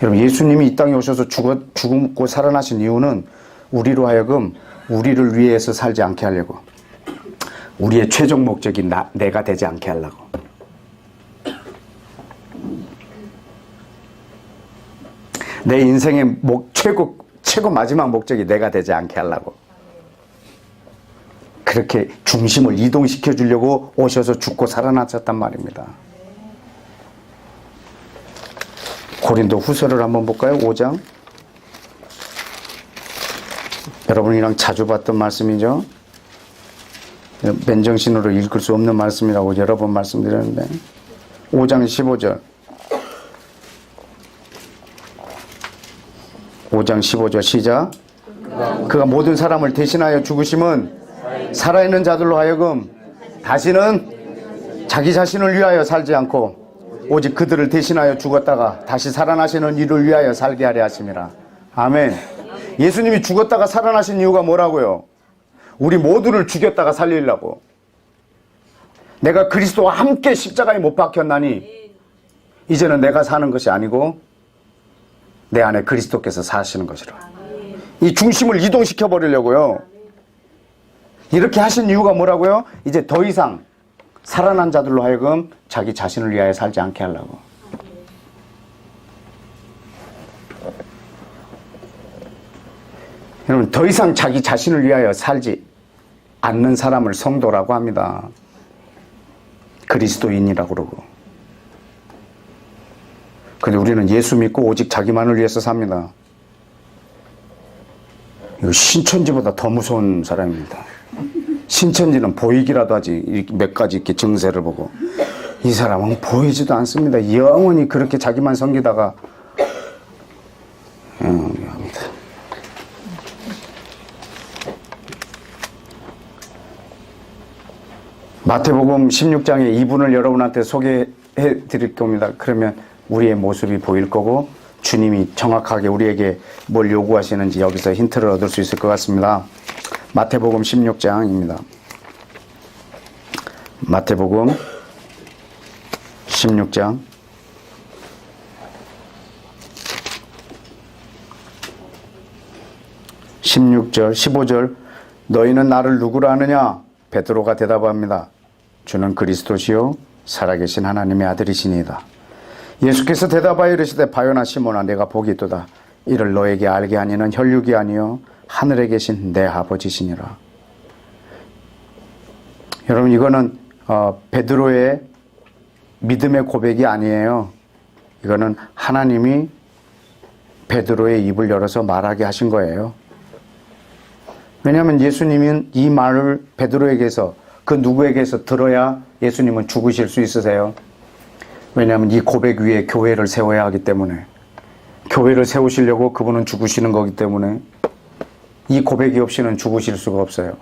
여러분, 예수님이 이 땅에 오셔서 죽고 살아나신 이유는 우리로 하여금 우리를 위해서 살지 않게 하려고, 우리의 최종 목적이 내가 되지 않게 하려고. 내 인생의 최고 마지막 목적이 내가 되지 않게 하려고. 그렇게 중심을 이동시켜 주려고 오셔서 죽고 살아나셨단 말입니다. 고린도 후서를 한번 볼까요? 5장. 여러분이랑 자주 봤던 말씀이죠. 맨정신으로 읽을 수 없는 말씀이라고 여러 번 말씀드렸는데 5장 15절 5장 15절 시작. 그가 모든 사람을 대신하여 죽으심은 살아있는 자들로 하여금 다시는 자기 자신을 위하여 살지 않고 오직 그들을 대신하여 죽었다가 다시 살아나시는 이를 위하여 살게 하려 하심이라. 아멘. 예수님이 죽었다가 살아나신 이유가 뭐라고요? 우리 모두를 죽였다가 살리려고. 내가 그리스도와 함께 십자가에 못 박혔나니 이제는 내가 사는 것이 아니고 내 안에 그리스도께서 사시는 것이라. 이 중심을 이동시켜 버리려고요. 이렇게 하신 이유가 뭐라고요? 이제 더 이상 살아난 자들로 하여금 자기 자신을 위하여 살지 않게 하려고. 여러분, 더 이상 자기 자신을 위하여 살지 않는 사람을 성도라고 합니다. 그리스도인이라고 그러고. 근데 우리는 예수 믿고 오직 자기만을 위해서 삽니다. 이거 신천지보다 더 무서운 사람입니다. 신천지는 보이기라도 하지, 이렇게 몇 가지 이렇게 증세를 보고. 이 사람은 보이지도 않습니다. 영원히 그렇게 자기만 섬기다가 마태복음 16장의 이분을 여러분한테 소개해 드릴 겁니다. 그러면 우리의 모습이 보일 거고 주님이 정확하게 우리에게 뭘 요구하시는지 여기서 힌트를 얻을 수 있을 것 같습니다. 마태복음 16장입니다. 마태복음 16장 16절 15절 너희는 나를 누구라 하느냐? 베드로가 대답합니다. 주는 그리스도시요 살아계신 하나님의 아들이시니이다. 예수께서 대답하여 이르시되 바요나 시몬아 내가 복이 있도다. 이를 너에게 알게 하니는 혈육이 아니요 하늘에 계신 내 아버지시니라. 여러분, 이거는 베드로의 믿음의 고백이 아니에요. 이거는 하나님이 베드로의 입을 열어서 말하게 하신 거예요. 왜냐하면 예수님은 이 말을 베드로에게서, 그 누구에게서 들어야 예수님은 죽으실 수 있으세요. 왜냐하면 이 고백 위에 교회를 세워야 하기 때문에, 교회를 세우시려고 그분은 죽으시는 거기 때문에 이 고백이 없이는 죽으실 수가 없어요.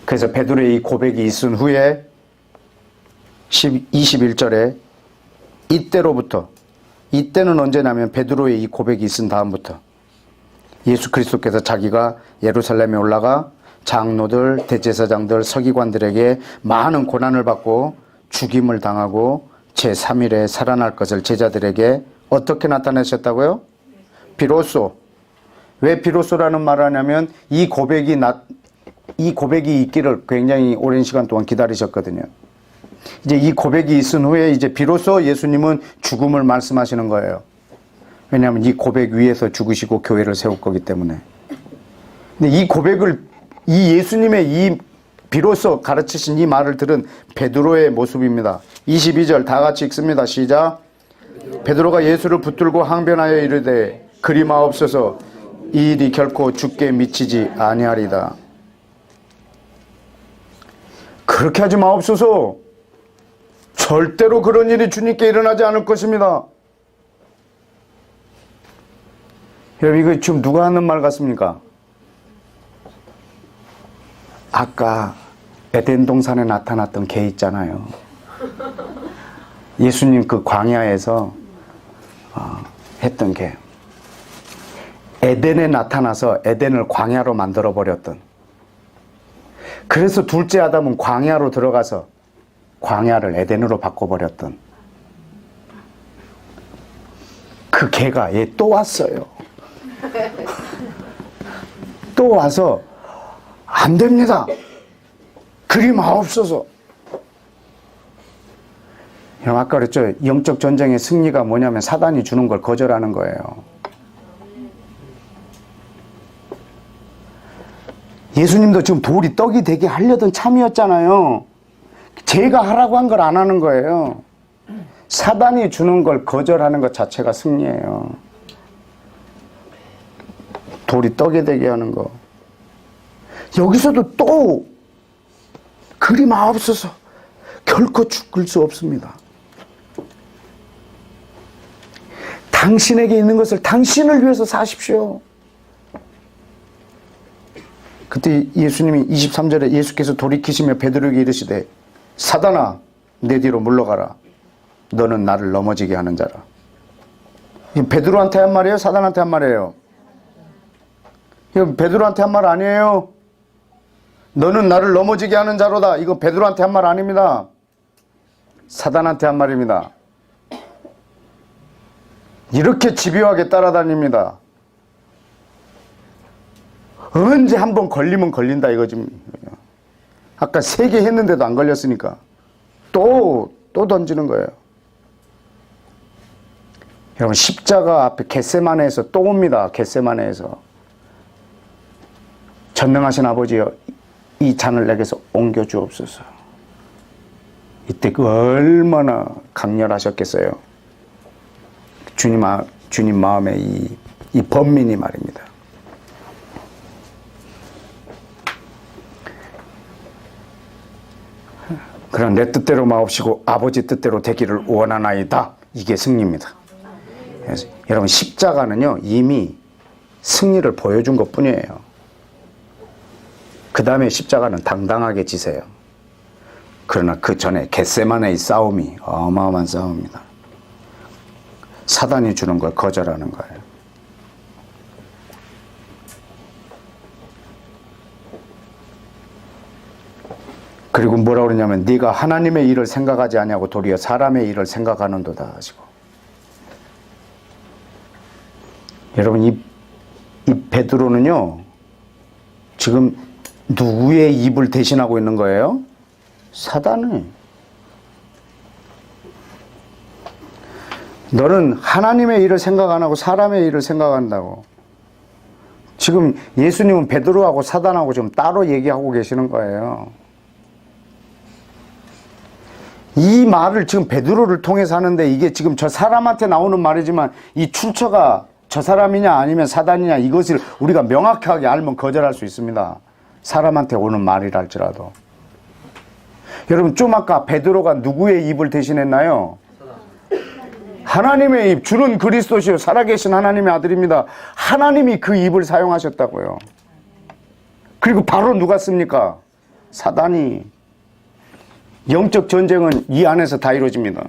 그래서 베드로의 이 고백이 있은 후에 21절에 이때로부터, 이때는 언제냐면 베드로의 이 고백이 있은 다음부터 예수 그리스도께서 자기가 예루살렘에 올라가 장로들, 대제사장들, 서기관들에게 많은 고난을 받고 죽임을 당하고 제3일에 살아날 것을 제자들에게 어떻게 나타내셨다고요? 비로소. 왜 비로소라는 말을 하냐면 이 고백이 있기를 굉장히 오랜 시간 동안 기다리셨거든요. 이제 이 고백이 있은 후에 이제 비로소 예수님은 죽음을 말씀하시는 거예요. 왜냐하면 이 고백 위에서 죽으시고 교회를 세울 거기 때문에. 근데 이 고백을, 이 예수님의 이 비로소 가르치신 이 말을 들은 베드로의 모습입니다. 22절 다 같이 읽습니다. 시작. 베드로가 예수를 붙들고 항변하여 이르되 그리 마옵소서, 이 일이 결코 주께 미치지 아니하리다. 그렇게 하지 마옵소서. 절대로 그런 일이 주님께 일어나지 않을 것입니다. 여러분, 이거 지금 누가 하는 말 같습니까? 아까 에덴 동산에 나타났던 개 있잖아요. 예수님 그 광야에서 했던 개. 에덴에 나타나서 에덴을 광야로 만들어 버렸던. 그래서 둘째 아담은 광야로 들어가서 광야를 에덴으로 바꿔버렸던 그 개가 얘 또 왔어요. 또 와서 안 됩니다. 그리 마옵소서. 형 아까 그랬죠. 영적 전쟁의 승리가 뭐냐면 사단이 주는 걸 거절하는 거예요. 예수님도 지금 돌이 떡이 되게 하려던 참이었잖아요. 제가 하라고 한 걸 안 하는 거예요. 사단이 주는 걸 거절하는 것 자체가 승리예요. 돌이 떡이 되게 하는 거. 여기서도 또 그리 마옵소서. 결코 죽을 수 없습니다. 당신에게 있는 것을 당신을 위해서 사십시오. 그때 예수님이 23절에 예수께서 돌이키시며 베드로에게 이르시되 사단아 내 뒤로 물러가라. 너는 나를 넘어지게 하는 자라. 베드로한테 한 말이에요? 사단한테 한 말이에요? 이거 베드로한테 한 말 아니에요? 너는 나를 넘어지게 하는 자로다. 이거 베드로한테 한 말 아닙니다. 사단한테 한 말입니다. 이렇게 집요하게 따라다닙니다. 언제 한번 걸리면 걸린다 이거지. 아까 3개 했는데도 안 걸렸으니까 또 던지는 거예요. 여러분 십자가 앞에 겟세마네에서 또 옵니다. 겟세마네에서 전능하신 아버지여 이 잔을 내게서 옮겨 주옵소서. 이때 그 얼마나 강렬하셨겠어요. 주님 마음에 이 번민이 말입니다. 그러나 내 뜻대로 마옵시고 아버지 뜻대로 되기를 원하나이다. 이게 승리입니다. 그래서 여러분 십자가는요 이미 승리를 보여준 것 뿐이에요. 그 다음에 십자가는 당당하게 지세요. 그러나 그 전에 겟세마네의 싸움이 어마어마한 싸움입니다. 사단이 주는 걸 거절하는 거예요. 그리고 뭐라고 그러냐면 네가 하나님의 일을 생각하지 아니하고 도리어 사람의 일을 생각하는도다 하시고. 여러분 이 베드로는요 지금 누구의 입을 대신하고 있는 거예요? 사단을. 너는 하나님의 일을 생각 안 하고 사람의 일을 생각한다고. 지금 예수님은 베드로하고 사단하고 좀 따로 얘기하고 계시는 거예요. 이 말을 지금 베드로를 통해서 하는데 이게 지금 저 사람한테 나오는 말이지만 이 출처가 저 사람이냐 아니면 사단이냐 이것을 우리가 명확하게 알면 거절할 수 있습니다. 사람한테 오는 말이라 할지라도. 여러분 좀 아까 베드로가 누구의 입을 대신했나요? 하나님의 입. 주는 그리스도시요 살아계신 하나님의 아들입니다. 하나님이 그 입을 사용하셨다고요. 그리고 바로 누가 씁니까? 사단이. 영적 전쟁은 이 안에서 다 이루어집니다.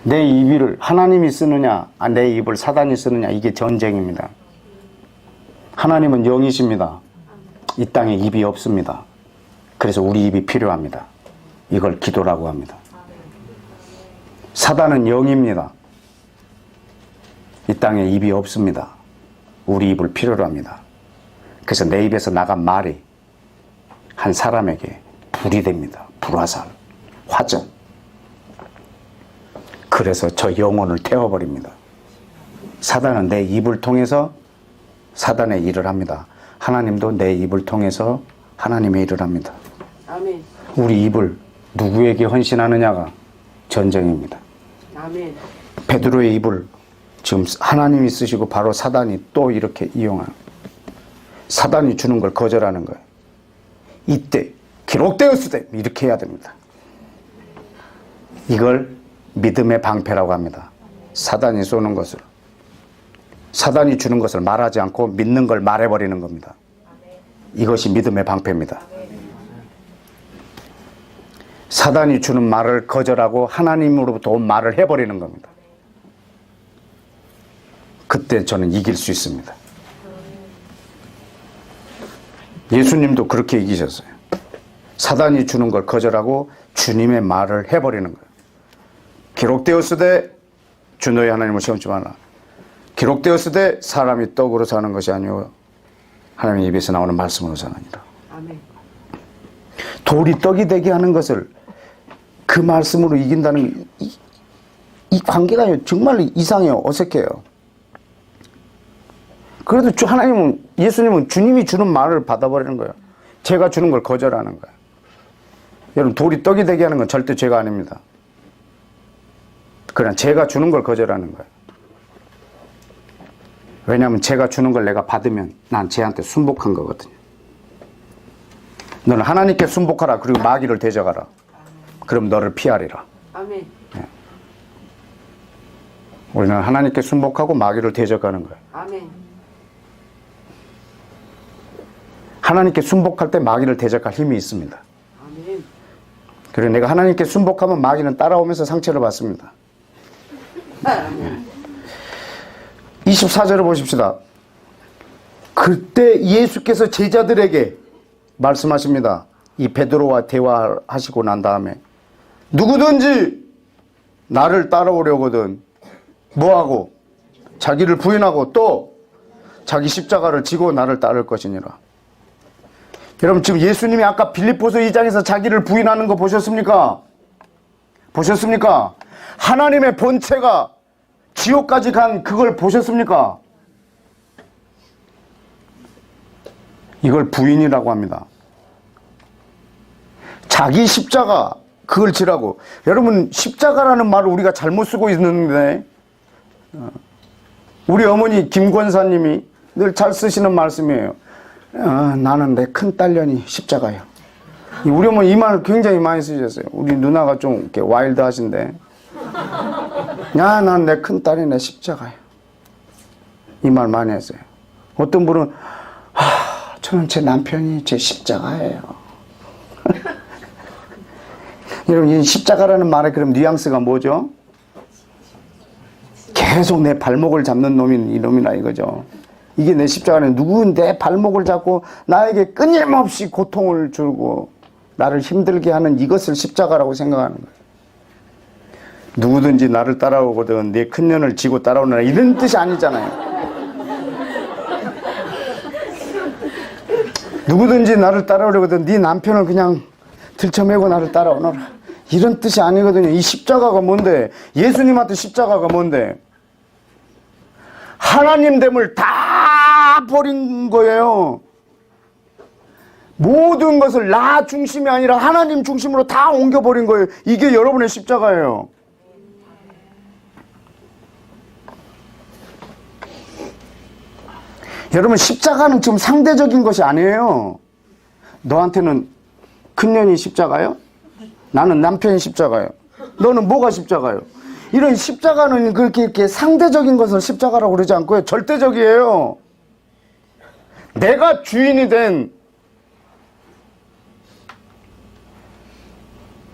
내 입을 하나님이 쓰느냐 내 입을 사단이 쓰느냐 이게 전쟁입니다. 하나님은 영이십니다. 이 땅에 입이 없습니다. 그래서 우리 입이 필요합니다. 이걸 기도라고 합니다. 사단은 영입니다. 이 땅에 입이 없습니다. 우리 입을 필요로 합니다. 그래서 내 입에서 나간 말이 한 사람에게 불이 됩니다. 불화살, 화전. 그 그래서 저 영혼을 태워버립니다. 사단은 내 입을 통해서 사단의 일을 합니다. 하나님도 내 입을 통해서 하나님의 일을 합니다. 아멘. 우리 입을 누구에게 헌신하느냐가 전쟁입니다. 아멘. 베드로의 입을 지금 하나님이 쓰시고 바로 사단이 또 이렇게 이용하는, 사단이 주는 걸 거절하는 거예요. 이때 기록되었으되 이렇게 해야 됩니다. 이걸 믿음의 방패라고 합니다. 사단이 쏘는 것을, 사단이 주는 것을 말하지 않고 믿는 걸 말해버리는 겁니다. 이것이 믿음의 방패입니다. 사단이 주는 말을 거절하고 하나님으로부터 온 말을 해버리는 겁니다. 그때 저는 이길 수 있습니다. 예수님도 그렇게 이기셨어요. 사단이 주는 걸 거절하고 주님의 말을 해버리는 거예요. 기록되었으되 주 너희 하나님을 시험치 말라. 기록되었으되 사람이 떡으로 사는 것이 아니오 하나님의 입에서 나오는 말씀으로 사느니라. 아멘. 돌이 떡이 되게 하는 것을 그 말씀으로 이긴다는 이 관계가 정말 이상해요. 어색해요. 그래도 하나님은, 예수님은 주님이 주는 말을 받아버리는 거예요. 제가 주는 걸 거절하는 거예요. 여러분, 돌이 떡이 되게 하는 건 절대 죄가 아닙니다. 그냥 제가 주는 걸 거절하는 거예요. 왜냐하면 제가 주는 걸 내가 받으면 난 쟤한테 순복한 거거든요. 너는 하나님께 순복하라. 그리고 마귀를 대적하라. 그럼 너를 피하리라. 아멘. 우리는 하나님께 순복하고 마귀를 대적하는 거예요. 아멘. 하나님께 순복할 때 마귀를 대적할 힘이 있습니다. 아멘. 그리고 내가 하나님께 순복하면 마귀는 따라오면서 상처를 받습니다. 24절을 보십시다. 그때 예수께서 제자들에게 말씀하십니다. 이 베드로와 대화하시고 난 다음에 누구든지 나를 따라오려거든 뭐하고? 자기를 부인하고 또 자기 십자가를 지고 나를 따를 것이니라. 여러분, 지금 예수님이 아까 빌립보서 2장에서 자기를 부인하는 거 보셨습니까? 보셨습니까? 하나님의 본체가 지옥까지 간 그걸 보셨습니까? 이걸 부인이라고 합니다. 자기 십자가, 그걸 지라고. 여러분, 십자가라는 말을 우리가 잘못 쓰고 있는데, 우리 어머니 김권사님이 늘 잘 쓰시는 말씀이에요. 나는 내 큰 딸년이 십자가예요. 우리 어머니 이 말을 굉장히 많이 쓰셨어요. 우리 누나가 좀 이렇게 와일드 하신데, 난 내 큰 딸이 내 십자가예요. 이 말 많이 했어요. 어떤 분은, 저는 제 남편이 제 십자가예요. 여러분, 이 십자가라는 말의 그럼 뉘앙스가 뭐죠? 계속 내 발목을 잡는 놈이 이놈이나 이거죠. 이게 내 십자가는 누구 내 발목을 잡고 나에게 끊임없이 고통을 주고 나를 힘들게 하는 이것을 십자가라고 생각하는 거예요. 누구든지 나를 따라오거든 내 큰 년을 지고 따라오느라 이런 뜻이 아니잖아요. 누구든지 나를 따라오려거든 네 남편을 그냥 들쳐매고 나를 따라오너라. 이런 뜻이 아니거든요. 이 십자가가 뭔데? 예수님한테 십자가가 뭔데? 하나님됨을 다 버린 거예요. 모든 것을 나 중심이 아니라 하나님 중심으로 다 옮겨버린 거예요. 이게 여러분의 십자가예요. 여러분, 십자가는 지금 상대적인 것이 아니에요. 너한테는 큰년이 십자가요? 나는 남편이 십자가요. 너는 뭐가 십자가요? 이런 십자가는 그렇게 이렇게 상대적인 것을 십자가라고 그러지 않고요. 절대적이에요. 내가 주인이 된,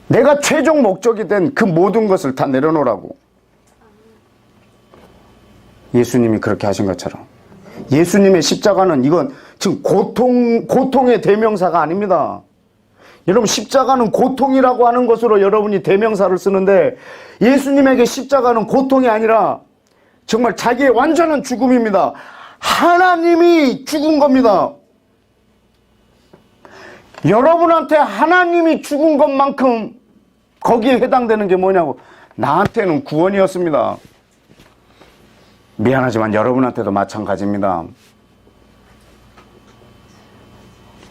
내가 최종 목적이 된 그 모든 것을 다 내려놓으라고. 예수님이 그렇게 하신 것처럼. 예수님의 십자가는 이건 지금 고통의 대명사가 아닙니다. 여러분, 십자가는 고통이라고 하는 것으로 여러분이 대명사를 쓰는데 예수님에게 십자가는 고통이 아니라 정말 자기의 완전한 죽음입니다. 하나님이 죽은 겁니다. 여러분한테 하나님이 죽은 것만큼 거기에 해당되는 게 뭐냐고. 나한테는 구원이었습니다. 미안하지만 여러분한테도 마찬가지입니다.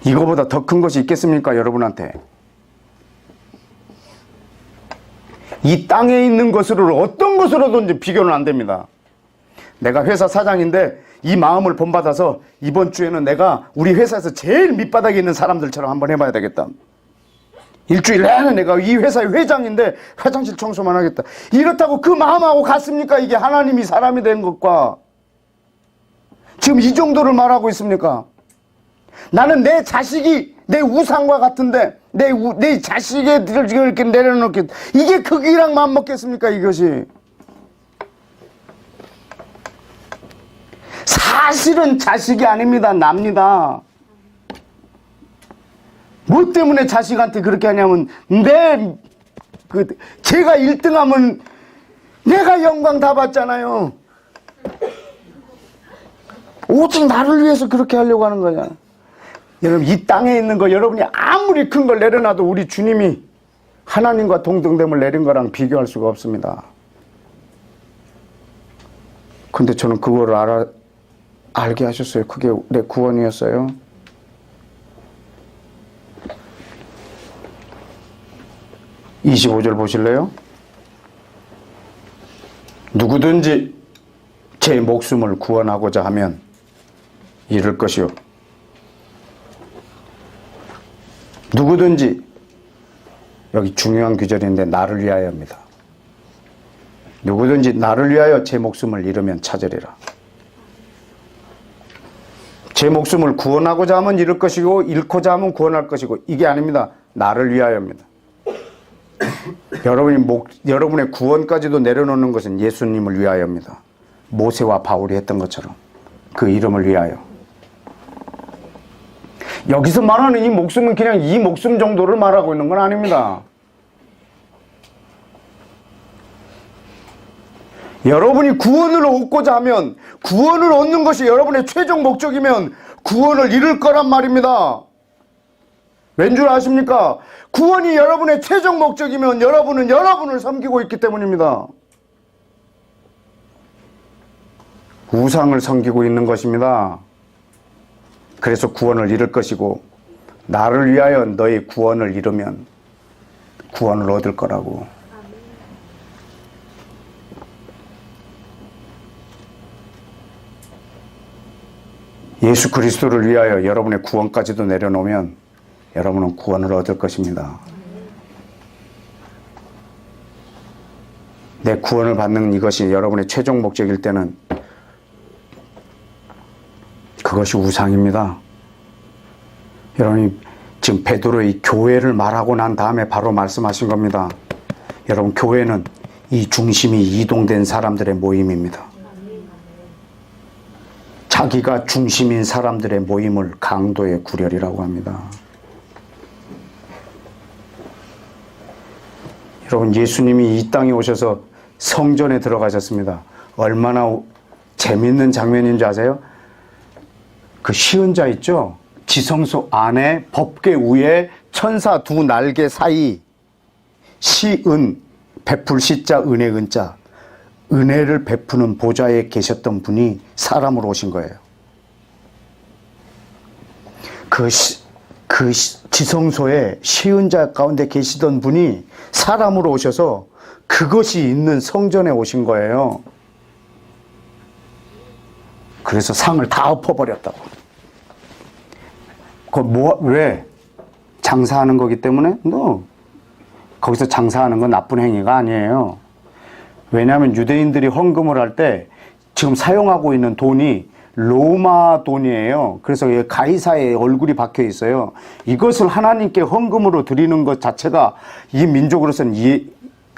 이거보다 더 큰 것이 있겠습니까, 여러분한테? 이 땅에 있는 것으로 어떤 것으로든지 비교는 안 됩니다. 내가 회사 사장인데 이 마음을 본받아서 이번 주에는 내가 우리 회사에서 제일 밑바닥에 있는 사람들처럼 한번 해봐야 되겠다. 일주일 내내 내가 이 회사의 회장인데 화장실 청소만 하겠다. 이렇다고 그 마음하고 같습니까? 이게 하나님이 사람이 된 것과 지금 이 정도를 말하고 있습니까? 나는 내 자식이 내 우상과 같은데 내 자식의 이렇게 내려놓게 이게 크기랑 맞먹겠습니까? 이것이 사실은 자식이 아닙니다. 납니다. 뭐 때문에 자식한테 그렇게 하냐면 제가 1등하면 내가 영광 다 받잖아요. 오직 나를 위해서 그렇게 하려고 하는 거잖아. 여러분 이 땅에 있는 거 여러분이 아무리 큰 걸 내려놔도 우리 주님이 하나님과 동등됨을 내린 거랑 비교할 수가 없습니다. 근데 저는 그거를 알게 하셨어요. 그게 내 구원이었어요. (25절) 보실래요? 누구든지 제 목숨을 구원하고자 하면 잃을 것이요 누구든지, 여기 중요한 규절인데 나를 위하여입니다. 누구든지 나를 위하여 제 목숨을 잃으면 찾으리라. 제 목숨을 구원하고자 하면 잃을 것이고 잃고자 하면 구원할 것이고 이게 아닙니다. 나를 위하여입니다. 여러분의 구원까지도 내려놓는 것은 예수님을 위하여입니다. 모세와 바울이 했던 것처럼 그 이름을 위하여. 여기서 말하는 이 목숨은 그냥 이 목숨 정도를 말하고 있는 건 아닙니다. 여러분이 구원을 얻고자 하면, 구원을 얻는 것이 여러분의 최종 목적이면 구원을 잃을 거란 말입니다. 왠 줄 아십니까? 구원이 여러분의 최종 목적이면 여러분은 여러분을 섬기고 있기 때문입니다. 우상을 섬기고 있는 것입니다. 그래서 구원을 잃을 것이고, 나를 위하여 너의 구원을 잃으면 구원을 얻을 거라고. 예수 그리스도를 위하여 여러분의 구원까지도 내려놓으면 여러분은 구원을 얻을 것입니다. 내 구원을 받는 이것이 여러분의 최종 목적일 때는 그것이 우상입니다. 여러분이 지금 베드로의 교회를 말하고 난 다음에 바로 말씀하신 겁니다. 여러분, 교회는 이 중심이 이동된 사람들의 모임입니다. 자기가 중심인 사람들의 모임을 강도의 구렬이라고 합니다. 여러분, 예수님이 이 땅에 오셔서 성전에 들어가셨습니다. 얼마나 재밌는 장면인 줄 아세요? 그 시은자 있죠? 지성소 안에 법궤 위에 천사 두 날개 사이 시은, 베풀 시자, 은혜 은자, 은혜를 베푸는 보좌에 계셨던 분이 사람으로 오신 거예요. 그 지성소에 시은자 가운데 계시던 분이 사람으로 오셔서 그것이 있는 성전에 오신 거예요. 그래서 상을 다 엎어버렸다고. 왜? 장사하는 거기 때문에? 거기서 장사하는 건 나쁜 행위가 아니에요. 왜냐하면 유대인들이 헌금을 할 때 지금 사용하고 있는 돈이 로마 돈이에요. 그래서 가이사의 얼굴이 박혀 있어요. 이것을 하나님께 헌금으로 드리는 것 자체가 이 민족으로서는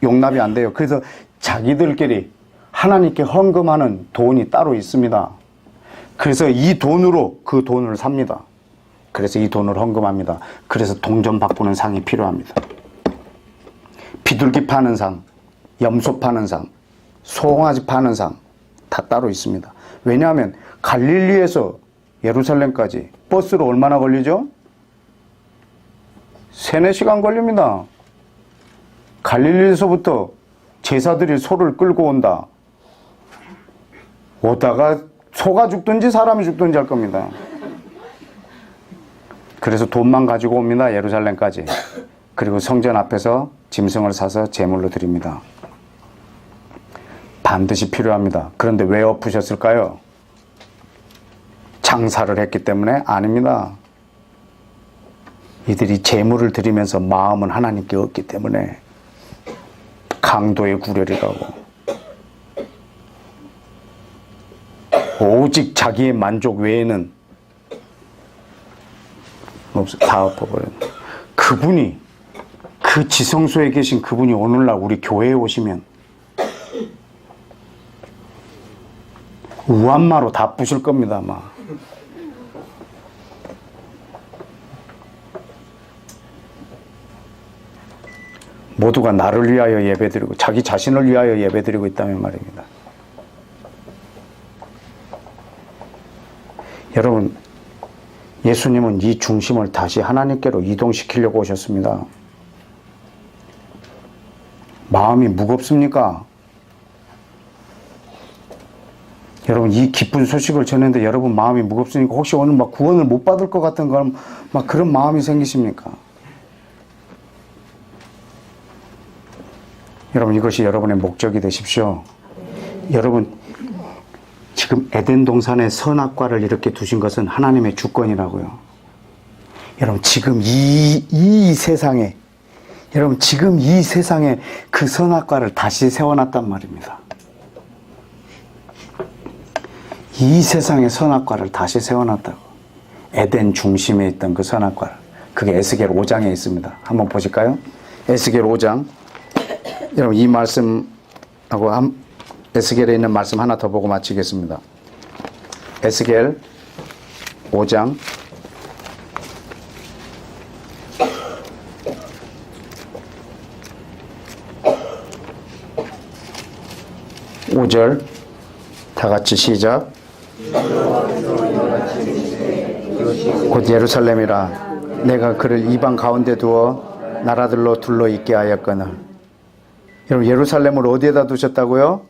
용납이 안 돼요. 그래서 자기들끼리 하나님께 헌금하는 돈이 따로 있습니다. 그래서 이 돈으로 그 돈을 삽니다. 그래서 이 돈을 헌금합니다. 그래서 동전 바꾸는 상이 필요합니다. 비둘기 파는 상, 염소 파는 상, 송아지 파는 상 다 따로 있습니다. 왜냐하면 갈릴리에서 예루살렘까지 버스로 얼마나 걸리죠? 3-4시간 걸립니다. 갈릴리에서부터 제사들이 소를 끌고 온다. 오다가 소가 죽든지 사람이 죽든지 할 겁니다. 그래서 돈만 가지고 옵니다. 예루살렘까지. 그리고 성전 앞에서 짐승을 사서 제물로 드립니다. 반드시 필요합니다. 그런데 왜 엎으셨을까요? 장사를 했기 때문에? 아닙니다. 이들이 제물을 드리면서 마음은 하나님께 없기 때문에 강도의 구렬이라고. 오직 자기의 만족 외에는 다 엎어버려요. 그분이, 그 지성소에 계신 그분이 오늘날 우리 교회에 오시면 우한마로 다 부실 겁니다, 아마. 모두가 나를 위하여 예배드리고 자기 자신을 위하여 예배드리고 있다면 말입니다. 여러분, 예수님은 이 중심을 다시 하나님께로 이동시키려고 오셨습니다. 마음이 무겁습니까? 여러분, 이 기쁜 소식을 전했는데 여러분 마음이 무겁습니까? 혹시 오늘 막 구원을 못 받을 것 같은 그런 막 그런 마음이 생기십니까? 여러분, 이것이 여러분의 목적이 되십시오. 여러분, 지금 에덴 동산에 선악과를 이렇게 두신 것은 하나님의 주권이라고요. 여러분, 지금 이 세상에, 여러분, 지금 이 세상에 그 선악과를 다시 세워놨단 말입니다. 이 세상의 선악과를 다시 세워놨다고. 에덴 중심에 있던 그 선악과를. 그게 에스겔 5장에 있습니다. 한번 보실까요? 에스겔 5장. 여러분, 이 말씀하고 에스겔에 있는 말씀 하나 더 보고 마치겠습니다. 에스겔 5장 5절 다 같이 시작. 곧 예루살렘이라 내가 그를 이방 가운데 두어 나라들로 둘러 있게 하였거늘. 여러분, 예루살렘을 어디에다 두셨다고요?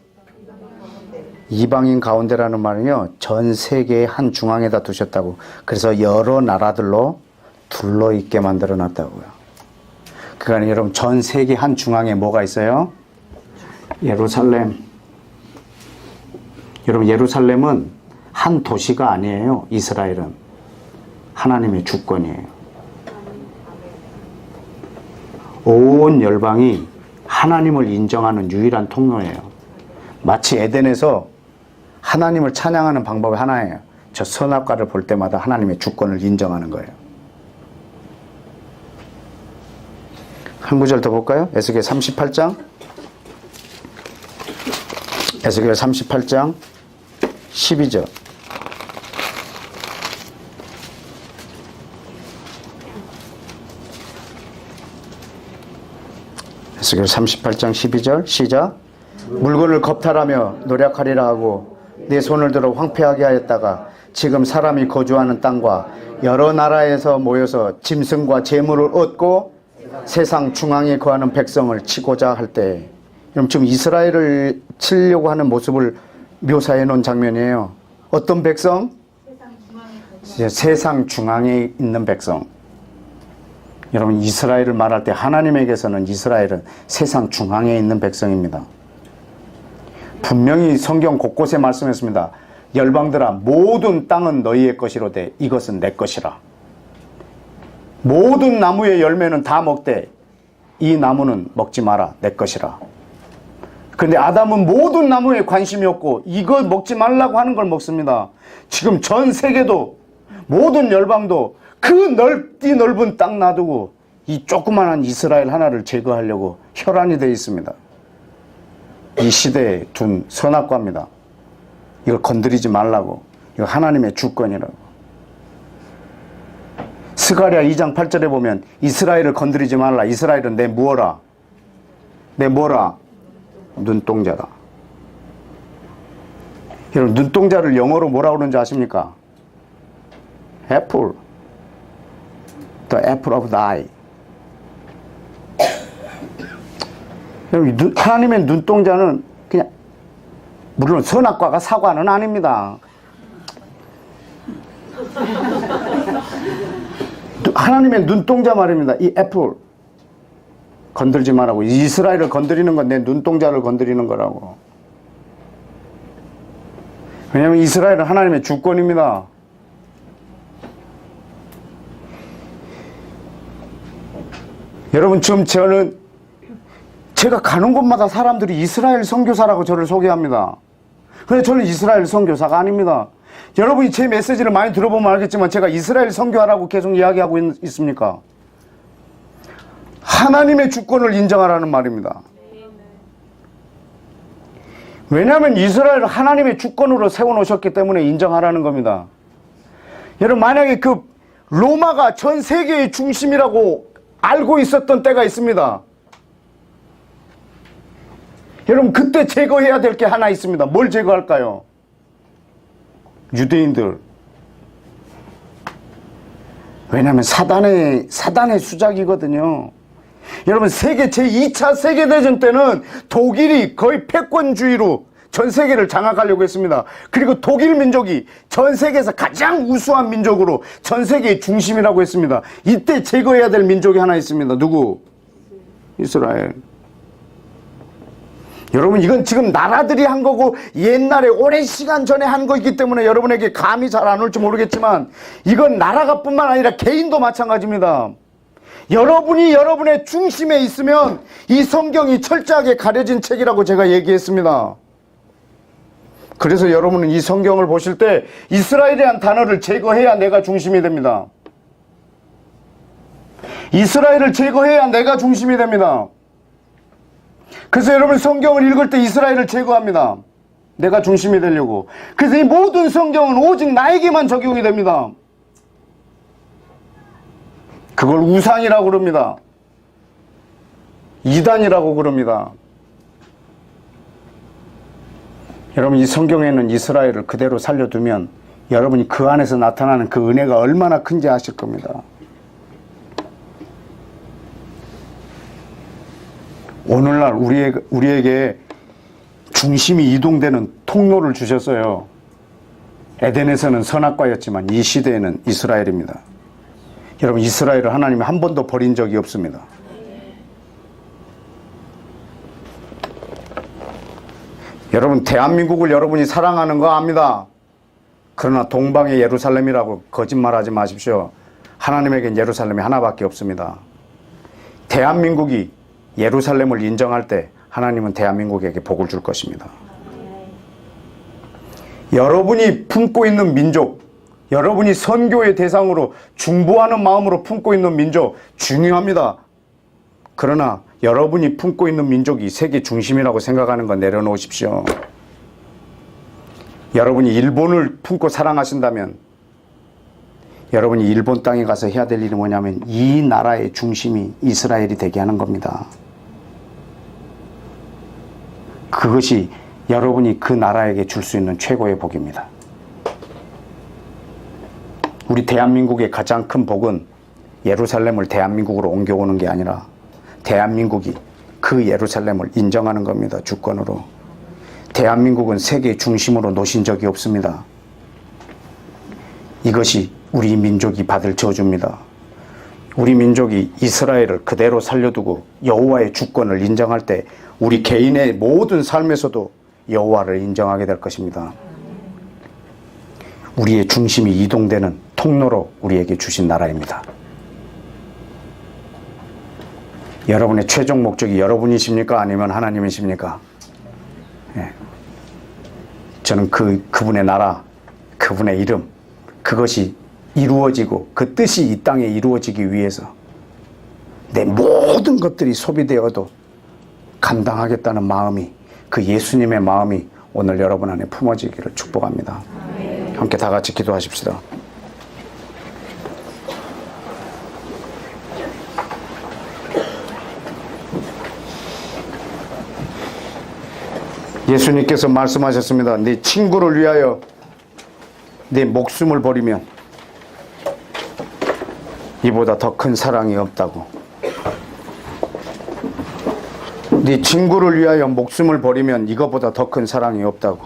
이방인 가운데라는 말은요, 전 세계의 한 중앙에다 두셨다고. 그래서 여러 나라들로 둘러 있게 만들어 놨다고요. 그러니까 여러분, 전 세계 한 중앙에 뭐가 있어요? 예루살렘. 여러분, 예루살렘은 한 도시가 아니에요. 이스라엘은 하나님의 주권이에요. 온 열방이 하나님을 인정하는 유일한 통로예요. 마치 에덴에서 하나님을 찬양하는 방법이 하나예요. 저 선악과를 볼 때마다 하나님의 주권을 인정하는 거예요. 한 구절 더 볼까요? 에스겔 38장. 에스겔 38장 12절. 에스겔 38장 12절 시작. 물건을 겁탈하며 노력하리라 하고 내 손을 들어 황폐하게 하였다가 지금 사람이 거주하는 땅과 여러 나라에서 모여서 짐승과 재물을 얻고 세상 중앙에 거하는 백성을 치고자 할 때, 그럼 지금 이스라엘을 치려고 하는 모습을 묘사해 놓은 장면이에요. 어떤 백성? 세상 중앙에 있는 백성. 여러분, 이스라엘을 말할 때 하나님에게서는 이스라엘은 세상 중앙에 있는 백성입니다. 분명히 성경 곳곳에 말씀했습니다. 열방들아, 모든 땅은 너희의 것이로되 이것은 내 것이라. 모든 나무의 열매는 다 먹되 이 나무는 먹지 마라, 내 것이라. 근데 아담은 모든 나무에 관심이 없고 이거 먹지 말라고 하는 걸 먹습니다. 지금 전 세계도 모든 열방도 그 넓은 땅 놔두고 이 조그만한 이스라엘 하나를 제거하려고 혈안이 되어 있습니다. 이 시대에 둔 선악과입니다. 이걸 건드리지 말라고. 이거 하나님의 주권이라고. 스가랴 2장 8절에 보면 이스라엘을 건드리지 말라. 이스라엘은 내 무어라. 내 뭐라? 눈동자다. 여러분, 눈동자를 영어로 뭐라고 그러는지 아십니까? Apple. The apple of the eye. 하나님의 눈동자는 그냥, 물론 선악과가 사과는 아닙니다. 하나님의 눈동자 말입니다. 이 애플 건들지 말라고. 이스라엘을 건드리는 건 내 눈동자를 건드리는 거라고. 왜냐하면 이스라엘은 하나님의 주권입니다. 여러분, 지금 제가 가는 곳마다 사람들이 이스라엘 선교사라고 저를 소개합니다. 근데 저는 이스라엘 선교사가 아닙니다. 여러분이 제 메시지를 많이 들어보면 알겠지만 제가 이스라엘 선교하라고 계속 이야기하고 있습니까? 하나님의 주권을 인정하라는 말입니다. 왜냐하면 이스라엘을 하나님의 주권으로 세워놓으셨기 때문에 인정하라는 겁니다. 여러분, 만약에 그 로마가 전 세계의 중심이라고 알고 있었던 때가 있습니다. 여러분, 그때 제거해야 될 게 하나 있습니다. 뭘 제거할까요? 유대인들. 왜냐하면 사단의 수작이거든요. 여러분, 세계 제2차 세계대전 때는 독일이 거의 패권주의로 전 세계를 장악하려고 했습니다. 그리고 독일 민족이 전 세계에서 가장 우수한 민족으로 전 세계의 중심이라고 했습니다. 이때 제거해야 될 민족이 하나 있습니다. 누구? 이스라엘. 여러분, 이건 지금 나라들이 한 거고 옛날에 오랜 시간 전에 한 거이기 때문에 여러분에게 감이 잘 안 올지 모르겠지만 이건 나라가 뿐만 아니라 개인도 마찬가지입니다. 여러분이 여러분의 중심에 있으면 이 성경이 철저하게 가려진 책이라고 제가 얘기했습니다. 그래서 여러분은 이 성경을 보실 때 이스라엘이란 단어를 제거해야 내가 중심이 됩니다. 이스라엘을 제거해야 내가 중심이 됩니다. 그래서 여러분 성경을 읽을 때 이스라엘을 제거합니다. 내가 중심이 되려고. 그래서 이 모든 성경은 오직 나에게만 적용이 됩니다. 그걸 우상이라고 그럽니다. 이단이라고 그럽니다. 여러분, 이 성경에는 이스라엘을 그대로 살려두면 여러분이 그 안에서 나타나는 그 은혜가 얼마나 큰지 아실 겁니다. 오늘날 우리에게 중심이 이동되는 통로를 주셨어요. 에덴에서는 선악과였지만 이 시대에는 이스라엘입니다. 여러분, 이스라엘을 하나님이 한 번도 버린 적이 없습니다. 여러분, 대한민국을 여러분이 사랑하는 거 압니다. 그러나 동방의 예루살렘이라고 거짓말하지 마십시오. 하나님에겐 예루살렘이 하나밖에 없습니다. 대한민국이 예루살렘을 인정할 때 하나님은 대한민국에게 복을 줄 것입니다. 여러분이 품고 있는 민족, 여러분이 선교의 대상으로 중보하는 마음으로 품고 있는 민족 중요합니다. 그러나 여러분이 품고 있는 민족이 세계 중심이라고 생각하는 건 내려놓으십시오. 여러분이 일본을 품고 사랑하신다면 여러분이 일본 땅에 가서 해야 될 일이 뭐냐면 이 나라의 중심이 이스라엘이 되게 하는 겁니다. 그것이 여러분이 그 나라에게 줄 수 있는 최고의 복입니다. 우리 대한민국의 가장 큰 복은 예루살렘을 대한민국으로 옮겨오는 게 아니라 대한민국이 그 예루살렘을 인정하는 겁니다. 주권으로. 대한민국은 세계 중심으로 놓으신 적이 없습니다. 이것이 우리 민족이 받을 저주입니다. 우리 민족이 이스라엘을 그대로 살려두고 여호와의 주권을 인정할 때 우리 개인의 모든 삶에서도 여호와를 인정하게 될 것입니다. 우리의 중심이 이동되는 통로로 우리에게 주신 나라입니다. 여러분의 최종 목적이 여러분이십니까? 아니면 하나님이십니까? 예. 저는 그분의 나라, 그분의 이름, 그것이 이루어지고 그 뜻이 이 땅에 이루어지기 위해서 내 모든 것들이 소비되어도 감당하겠다는 마음이, 그 예수님의 마음이 오늘 여러분 안에 품어지기를 축복합니다. 함께 다 같이 기도하십시다. 예수님께서 말씀하셨습니다. 네 친구를 위하여 네 목숨을 버리면 이보다 더 큰 사랑이 없다고. 네 친구를 위하여 목숨을 버리면 이거보다 더 큰 사랑이 없다고.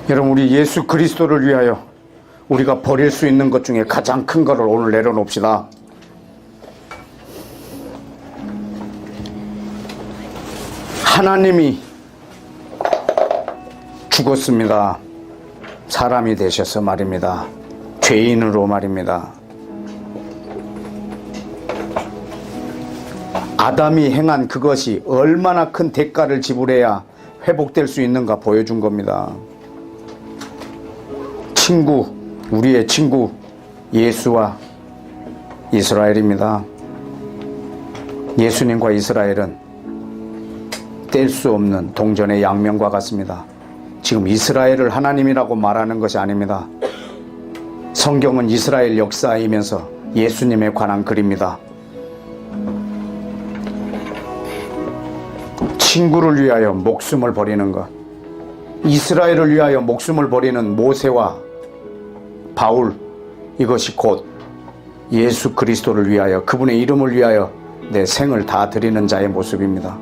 여러분, 우리 예수 그리스도를 위하여 우리가 버릴 수 있는 것 중에 가장 큰 거를 오늘 내려놓읍시다. 하나님이 죽었습니다. 사람이 되셔서 말입니다. 죄인으로 말입니다. 아담이 행한 그것이 얼마나 큰 대가를 지불해야 회복될 수 있는가 보여준 겁니다. 친구, 우리의 친구 예수와 이스라엘입니다. 예수님과 이스라엘은 뗄 수 없는 동전의 양면과 같습니다. 지금 이스라엘을 하나님이라고 말하는 것이 아닙니다. 성경은 이스라엘 역사이면서 예수님에 관한 글입니다. 친구를 위하여 목숨을 버리는 것, 이스라엘을 위하여 목숨을 버리는 모세와 바울, 이것이 곧 예수 그리스도를 위하여, 그분의 이름을 위하여 내 생을 다 드리는 자의 모습입니다.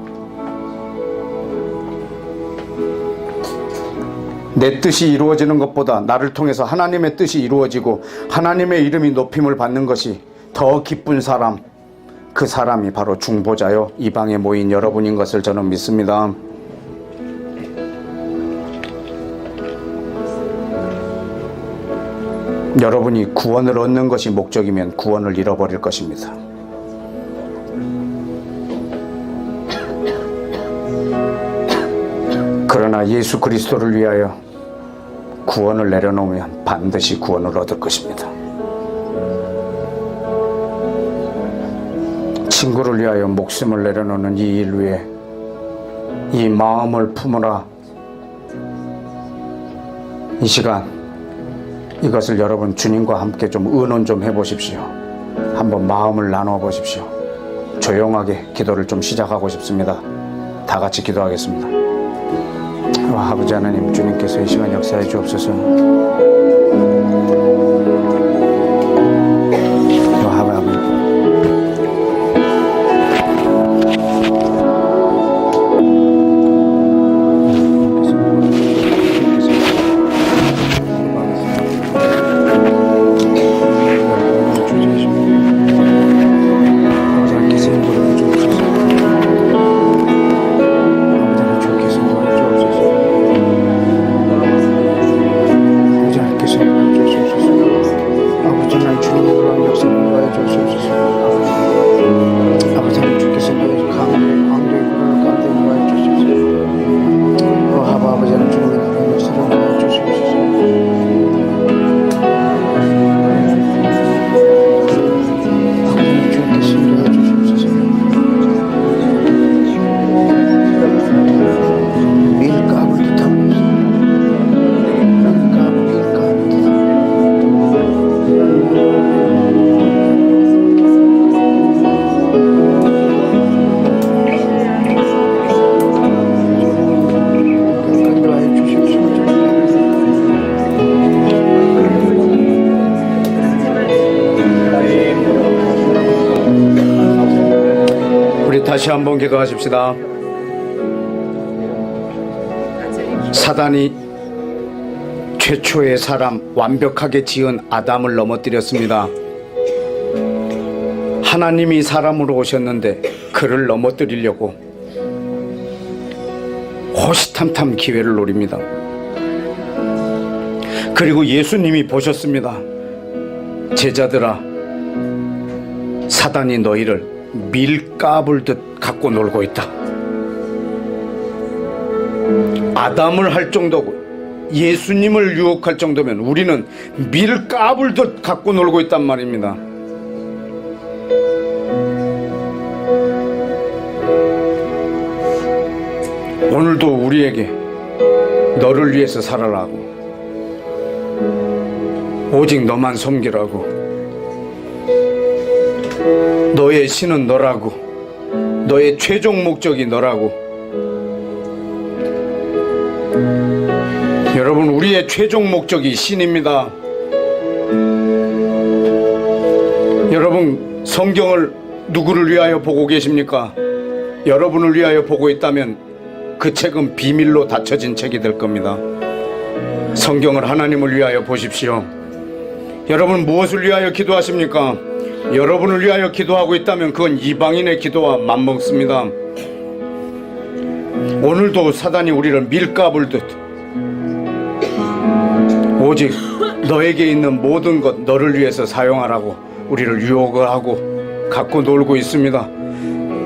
내 뜻이 이루어지는 것보다 나를 통해서 하나님의 뜻이 이루어지고 하나님의 이름이 높임을 받는 것이 더 기쁜 사람, 그 사람이 바로 중보자요 이방에 모인 여러분인 것을 저는 믿습니다. 여러분이 구원을 얻는 것이 목적이면 구원을 잃어버릴 것입니다. 그러나 예수 그리스도를 위하여 구원을 내려놓으면 반드시 구원을 얻을 것입니다. 친구를 위하여 목숨을 내려놓는 이 일 위에 이 마음을 품으라. 이 시간 이것을 여러분 주님과 함께 좀 의논 좀 해보십시오. 한번 마음을 나눠 보십시오. 조용하게 기도를 좀 시작하고 싶습니다. 다 같이 기도하겠습니다. 아버지 하나님, 주님께서 이 시간 역사해 주옵소서. 다시 한번 기도하십시다. 사단이 최초의 사람 완벽하게 지은 아담을 넘어뜨렸습니다. 하나님이 사람으로 오셨는데 그를 넘어뜨리려고 호시탐탐 기회를 노립니다. 그리고 예수님이 보셨습니다. 제자들아, 사단이 너희를 밀가불 듯 갖고 놀고 있다. 아담을 할 정도고 예수님을 유혹할 정도면 우리는 밀가불 듯 갖고 놀고 있단 말입니다. 오늘도 우리에게 너를 위해서 살아라고, 오직 너만 섬기라고, 너의 신은 너라고, 너의 최종 목적이 너라고. 여러분, 우리의 최종 목적이 신입니다. 여러분, 성경을 누구를 위하여 보고 계십니까? 여러분을 위하여 보고 있다면 그 책은 비밀로 닫혀진 책이 될 겁니다. 성경을 하나님을 위하여 보십시오. 여러분 무엇을 위하여 기도하십니까? 여러분을 위하여 기도하고 있다면 그건 이방인의 기도와 맞먹습니다. 오늘도 사단이 우리를 밀가불듯 오직 너에게 있는 모든 것 너를 위해서 사용하라고 우리를 유혹을 하고 갖고 놀고 있습니다.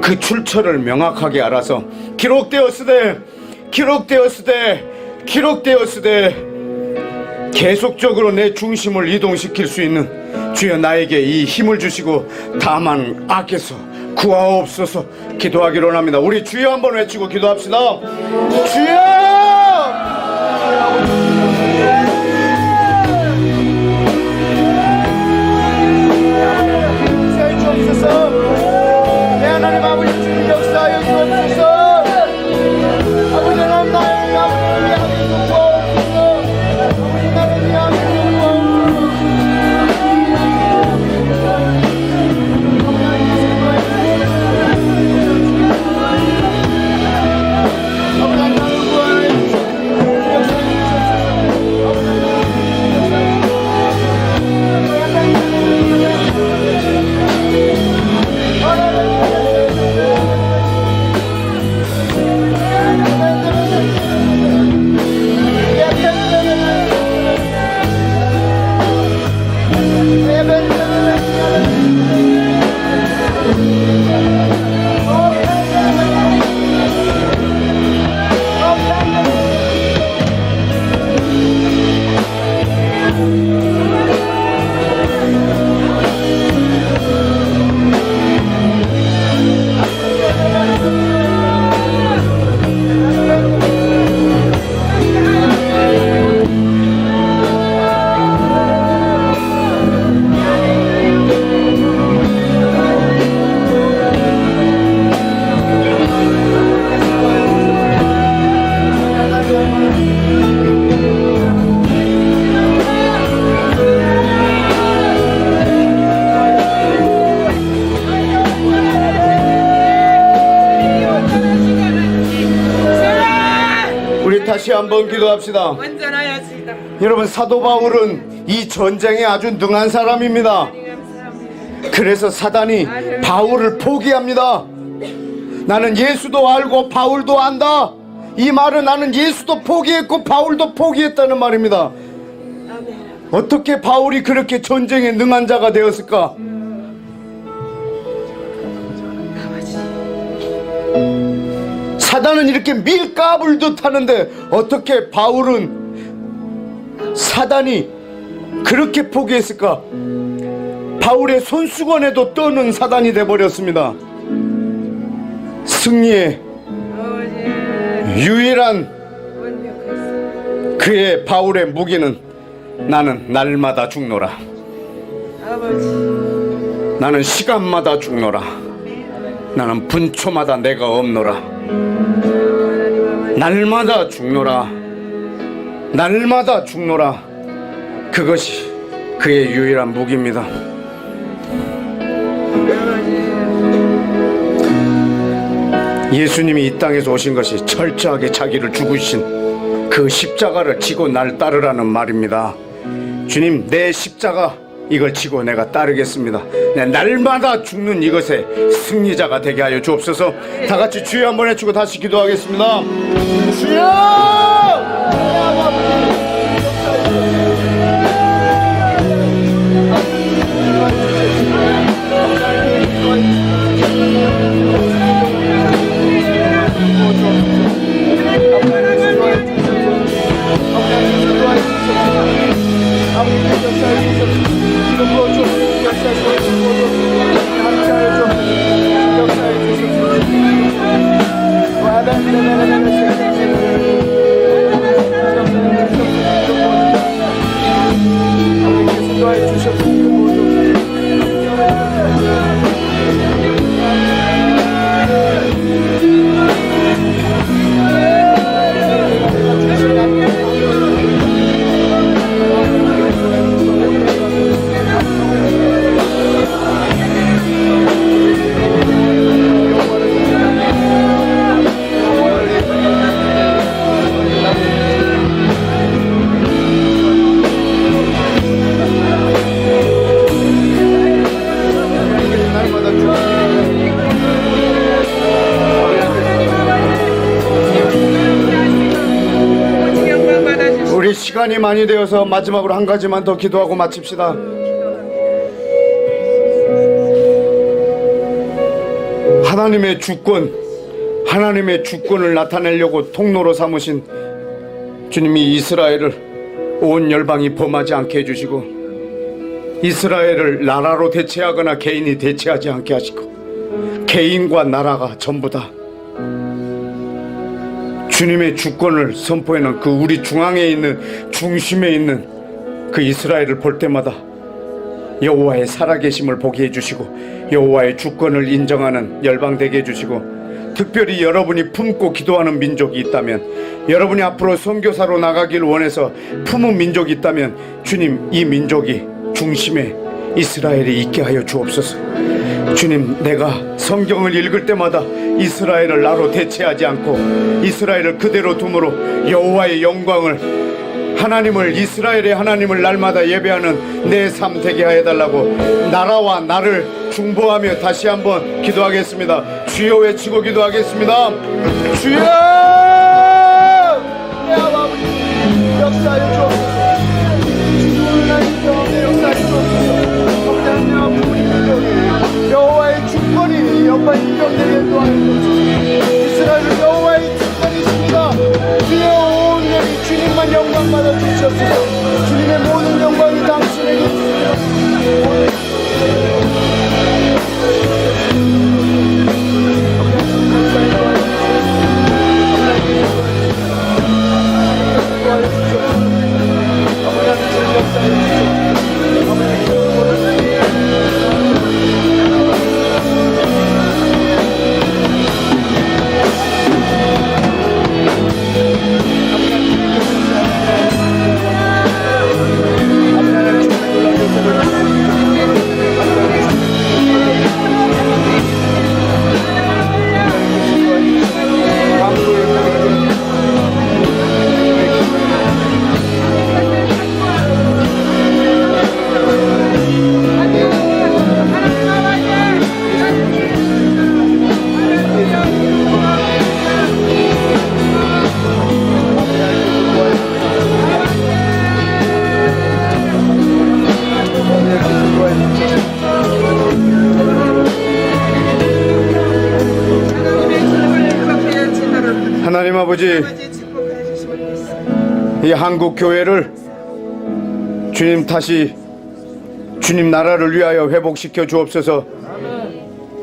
그 출처를 명확하게 알아서 기록되었으되 계속적으로 내 중심을 이동시킬 수 있는 주여 나에게 이 힘을 주시고 다만 악에서 구하옵소서 기도하기로 합니다. 우리 주여 한번 외치고 기도합시다. 주여! 내 하나님 아버지 주님 역사하여 주옵소서. 아버지 하나님 나의 아버지를 위하여 구하옵소서. 아버지 나를 위하여 다시 한번 기도합시다. 완전하였습니다. 여러분 사도 바울은 이 전쟁에 아주 능한 사람입니다. 그래서 사단이 바울을 포기합니다. 나는 예수도 알고 바울도 안다. 이 말은 나는 예수도 포기했고 바울도 포기했다는 말입니다. 어떻게 바울이 그렇게 전쟁에 능한 자가 되었을까? 사단은 이렇게 밀가불듯 하는데 어떻게 바울은 사단이 그렇게 포기했을까? 바울의 손수건에도 떠는 사단이 돼버렸습니다. 승리의 유일한 그의 바울의 무기는 나는 날마다 죽노라. 나는 시간마다 죽노라. 나는 분초마다 내가 없노라. 날마다 죽노라. 날마다 죽노라. 그것이 그의 유일한 무기입니다. 예수님이 이 땅에서 오신 것이 철저하게 자기를 죽으신 그 십자가를 지고 날 따르라는 말입니다. 주님, 내 십자가 이걸 지고 내가 따르겠습니다. 날마다 죽는 이것의 승리자가 되게 하여 주옵소서. 다 같이 주여 한번 외치고 다시 기도하겠습니다. 주여! 시간이 많이 되어서 마지막으로 한 가지만 더 기도하고 마칩시다. 하나님의 주권을 나타내려고 통로로 삼으신 주님이 이스라엘을 온 열방이 범하지 않게 해주시고, 이스라엘을 나라로 대체하거나 개인이 대체하지 않게 하시고, 개인과 나라가 전부 다 주님의 주권을 선포하는 그 우리 중앙에 있는, 중심에 있는 그 이스라엘을 볼 때마다 여호와의 살아계심을 보게 해주시고, 여호와의 주권을 인정하는 열방 되게 해주시고, 특별히 여러분이 품고 기도하는 민족이 있다면, 여러분이 앞으로 선교사로 나가길 원해서 품은 민족이 있다면, 주님, 이 민족이 중심에 이스라엘이 있게 하여 주옵소서. 주님, 내가 성경을 읽을 때마다 이스라엘을 나로 대체하지 않고 이스라엘을 그대로 둠으로 여호와의 영광을, 하나님을, 이스라엘의 하나님을 날마다 예배하는 내 삶 되게 해달라고 나라와 나를 중보하며 다시 한번 기도하겠습니다. 주여 외치고 기도하겠습니다. 주여! 내 아버지 역사에 주옵소서. 주님을 하신 경험에 역사에 주옵소서. 하나님 우리 민족이 여호와의 주권이 여호와 인정되게 도와주옵소서. 이스라엘은 여호와의 주권이 있습니다. 주여, 온전히 주님만 영광 받아 주시옵소서. 주님의 모든 영광이 당신에게 있습니다. 하나님 아버지, 이 한국 교회를 주님 다시 주님 나라를 위하여 회복시켜 주옵소서.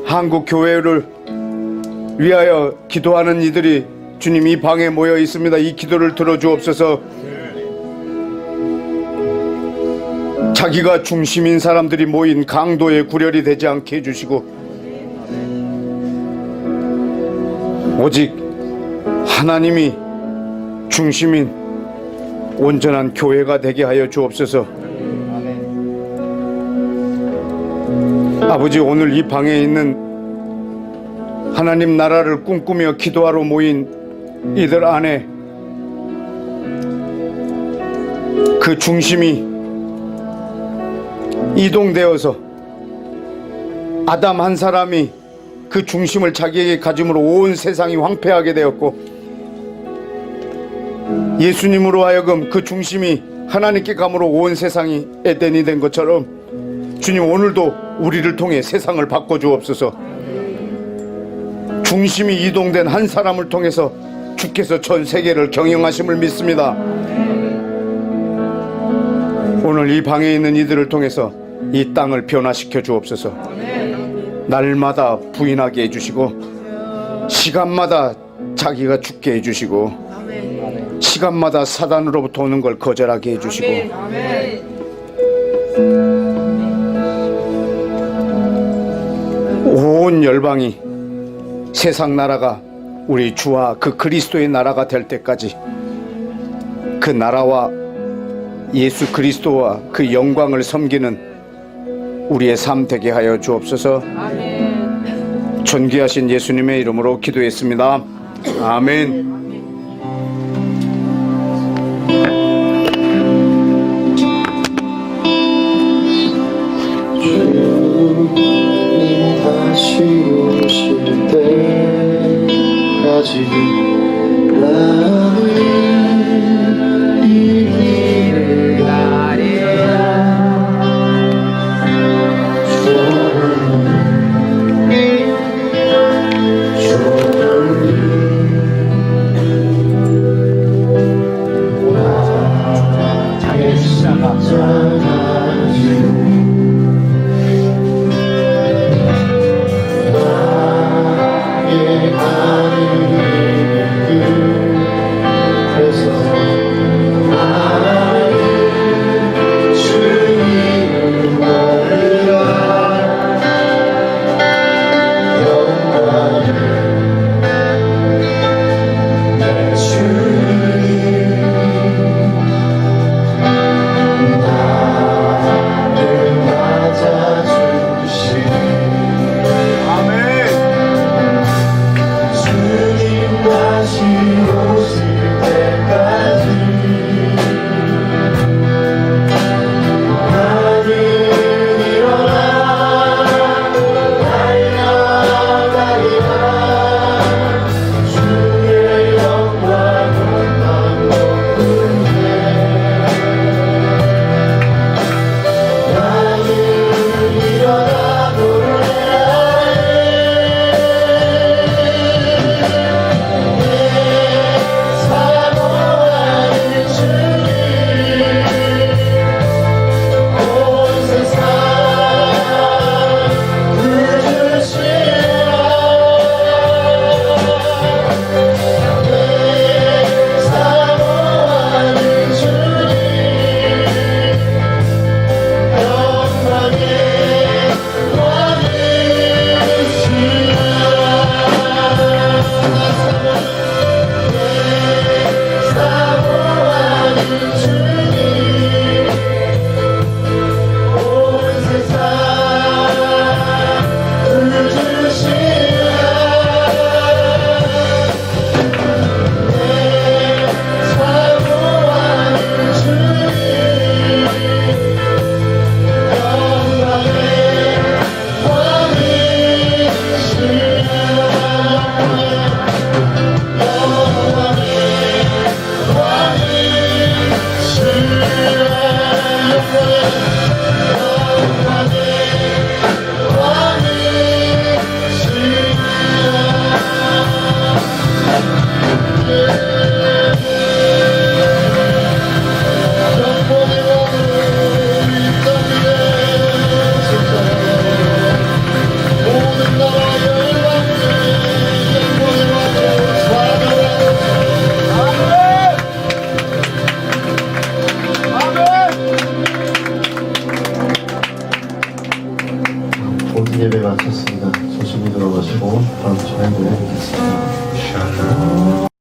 한국 교회를 위하여 기도하는 이들이 주님 이 방에 모여 있습니다. 이 기도를 들어 주옵소서. 자기가 중심인 사람들이 모인 강도의 구렬이 되지 않게 해주시고, 오직 하나님이 중심인 온전한 교회가 되게 하여 주옵소서. 아버지, 오늘 이 방에 있는 하나님 나라를 꿈꾸며 기도하러 모인 이들 안에 그 중심이 이동되어서 아담 한 사람이 그 중심을 자기에게 가짐으로 온 세상이 황폐하게 되었고, 예수님으로 하여금 그 중심이 하나님께 감으로 온 세상이 에덴이 된 것처럼 주님, 오늘도 우리를 통해 세상을 바꿔주옵소서. 중심이 이동된 한 사람을 통해서 주께서 전 세계를 경영하심을 믿습니다. 오늘 이 방에 있는 이들을 통해서 이 땅을 변화시켜 주옵소서. 날마다 부인하게 해주시고, 시간마다 자기가 죽게 해주시고, 시간마다 사단으로부터 오는 걸 거절하게 해주시고, 온 열방이 세상 나라가 우리 주와 그 그리스도의 나라가 될 때까지 그 나라와 예수 그리스도와 그 영광을 섬기는 우리의 삶 되게 하여 주옵소서. 존귀하신 예수님의 이름으로 기도했습니다. 아멘. 다시 오실 때까지 나는 이 기도하겠습니다. 조심히 들어가시고 다음 시간에 뵙겠습니다.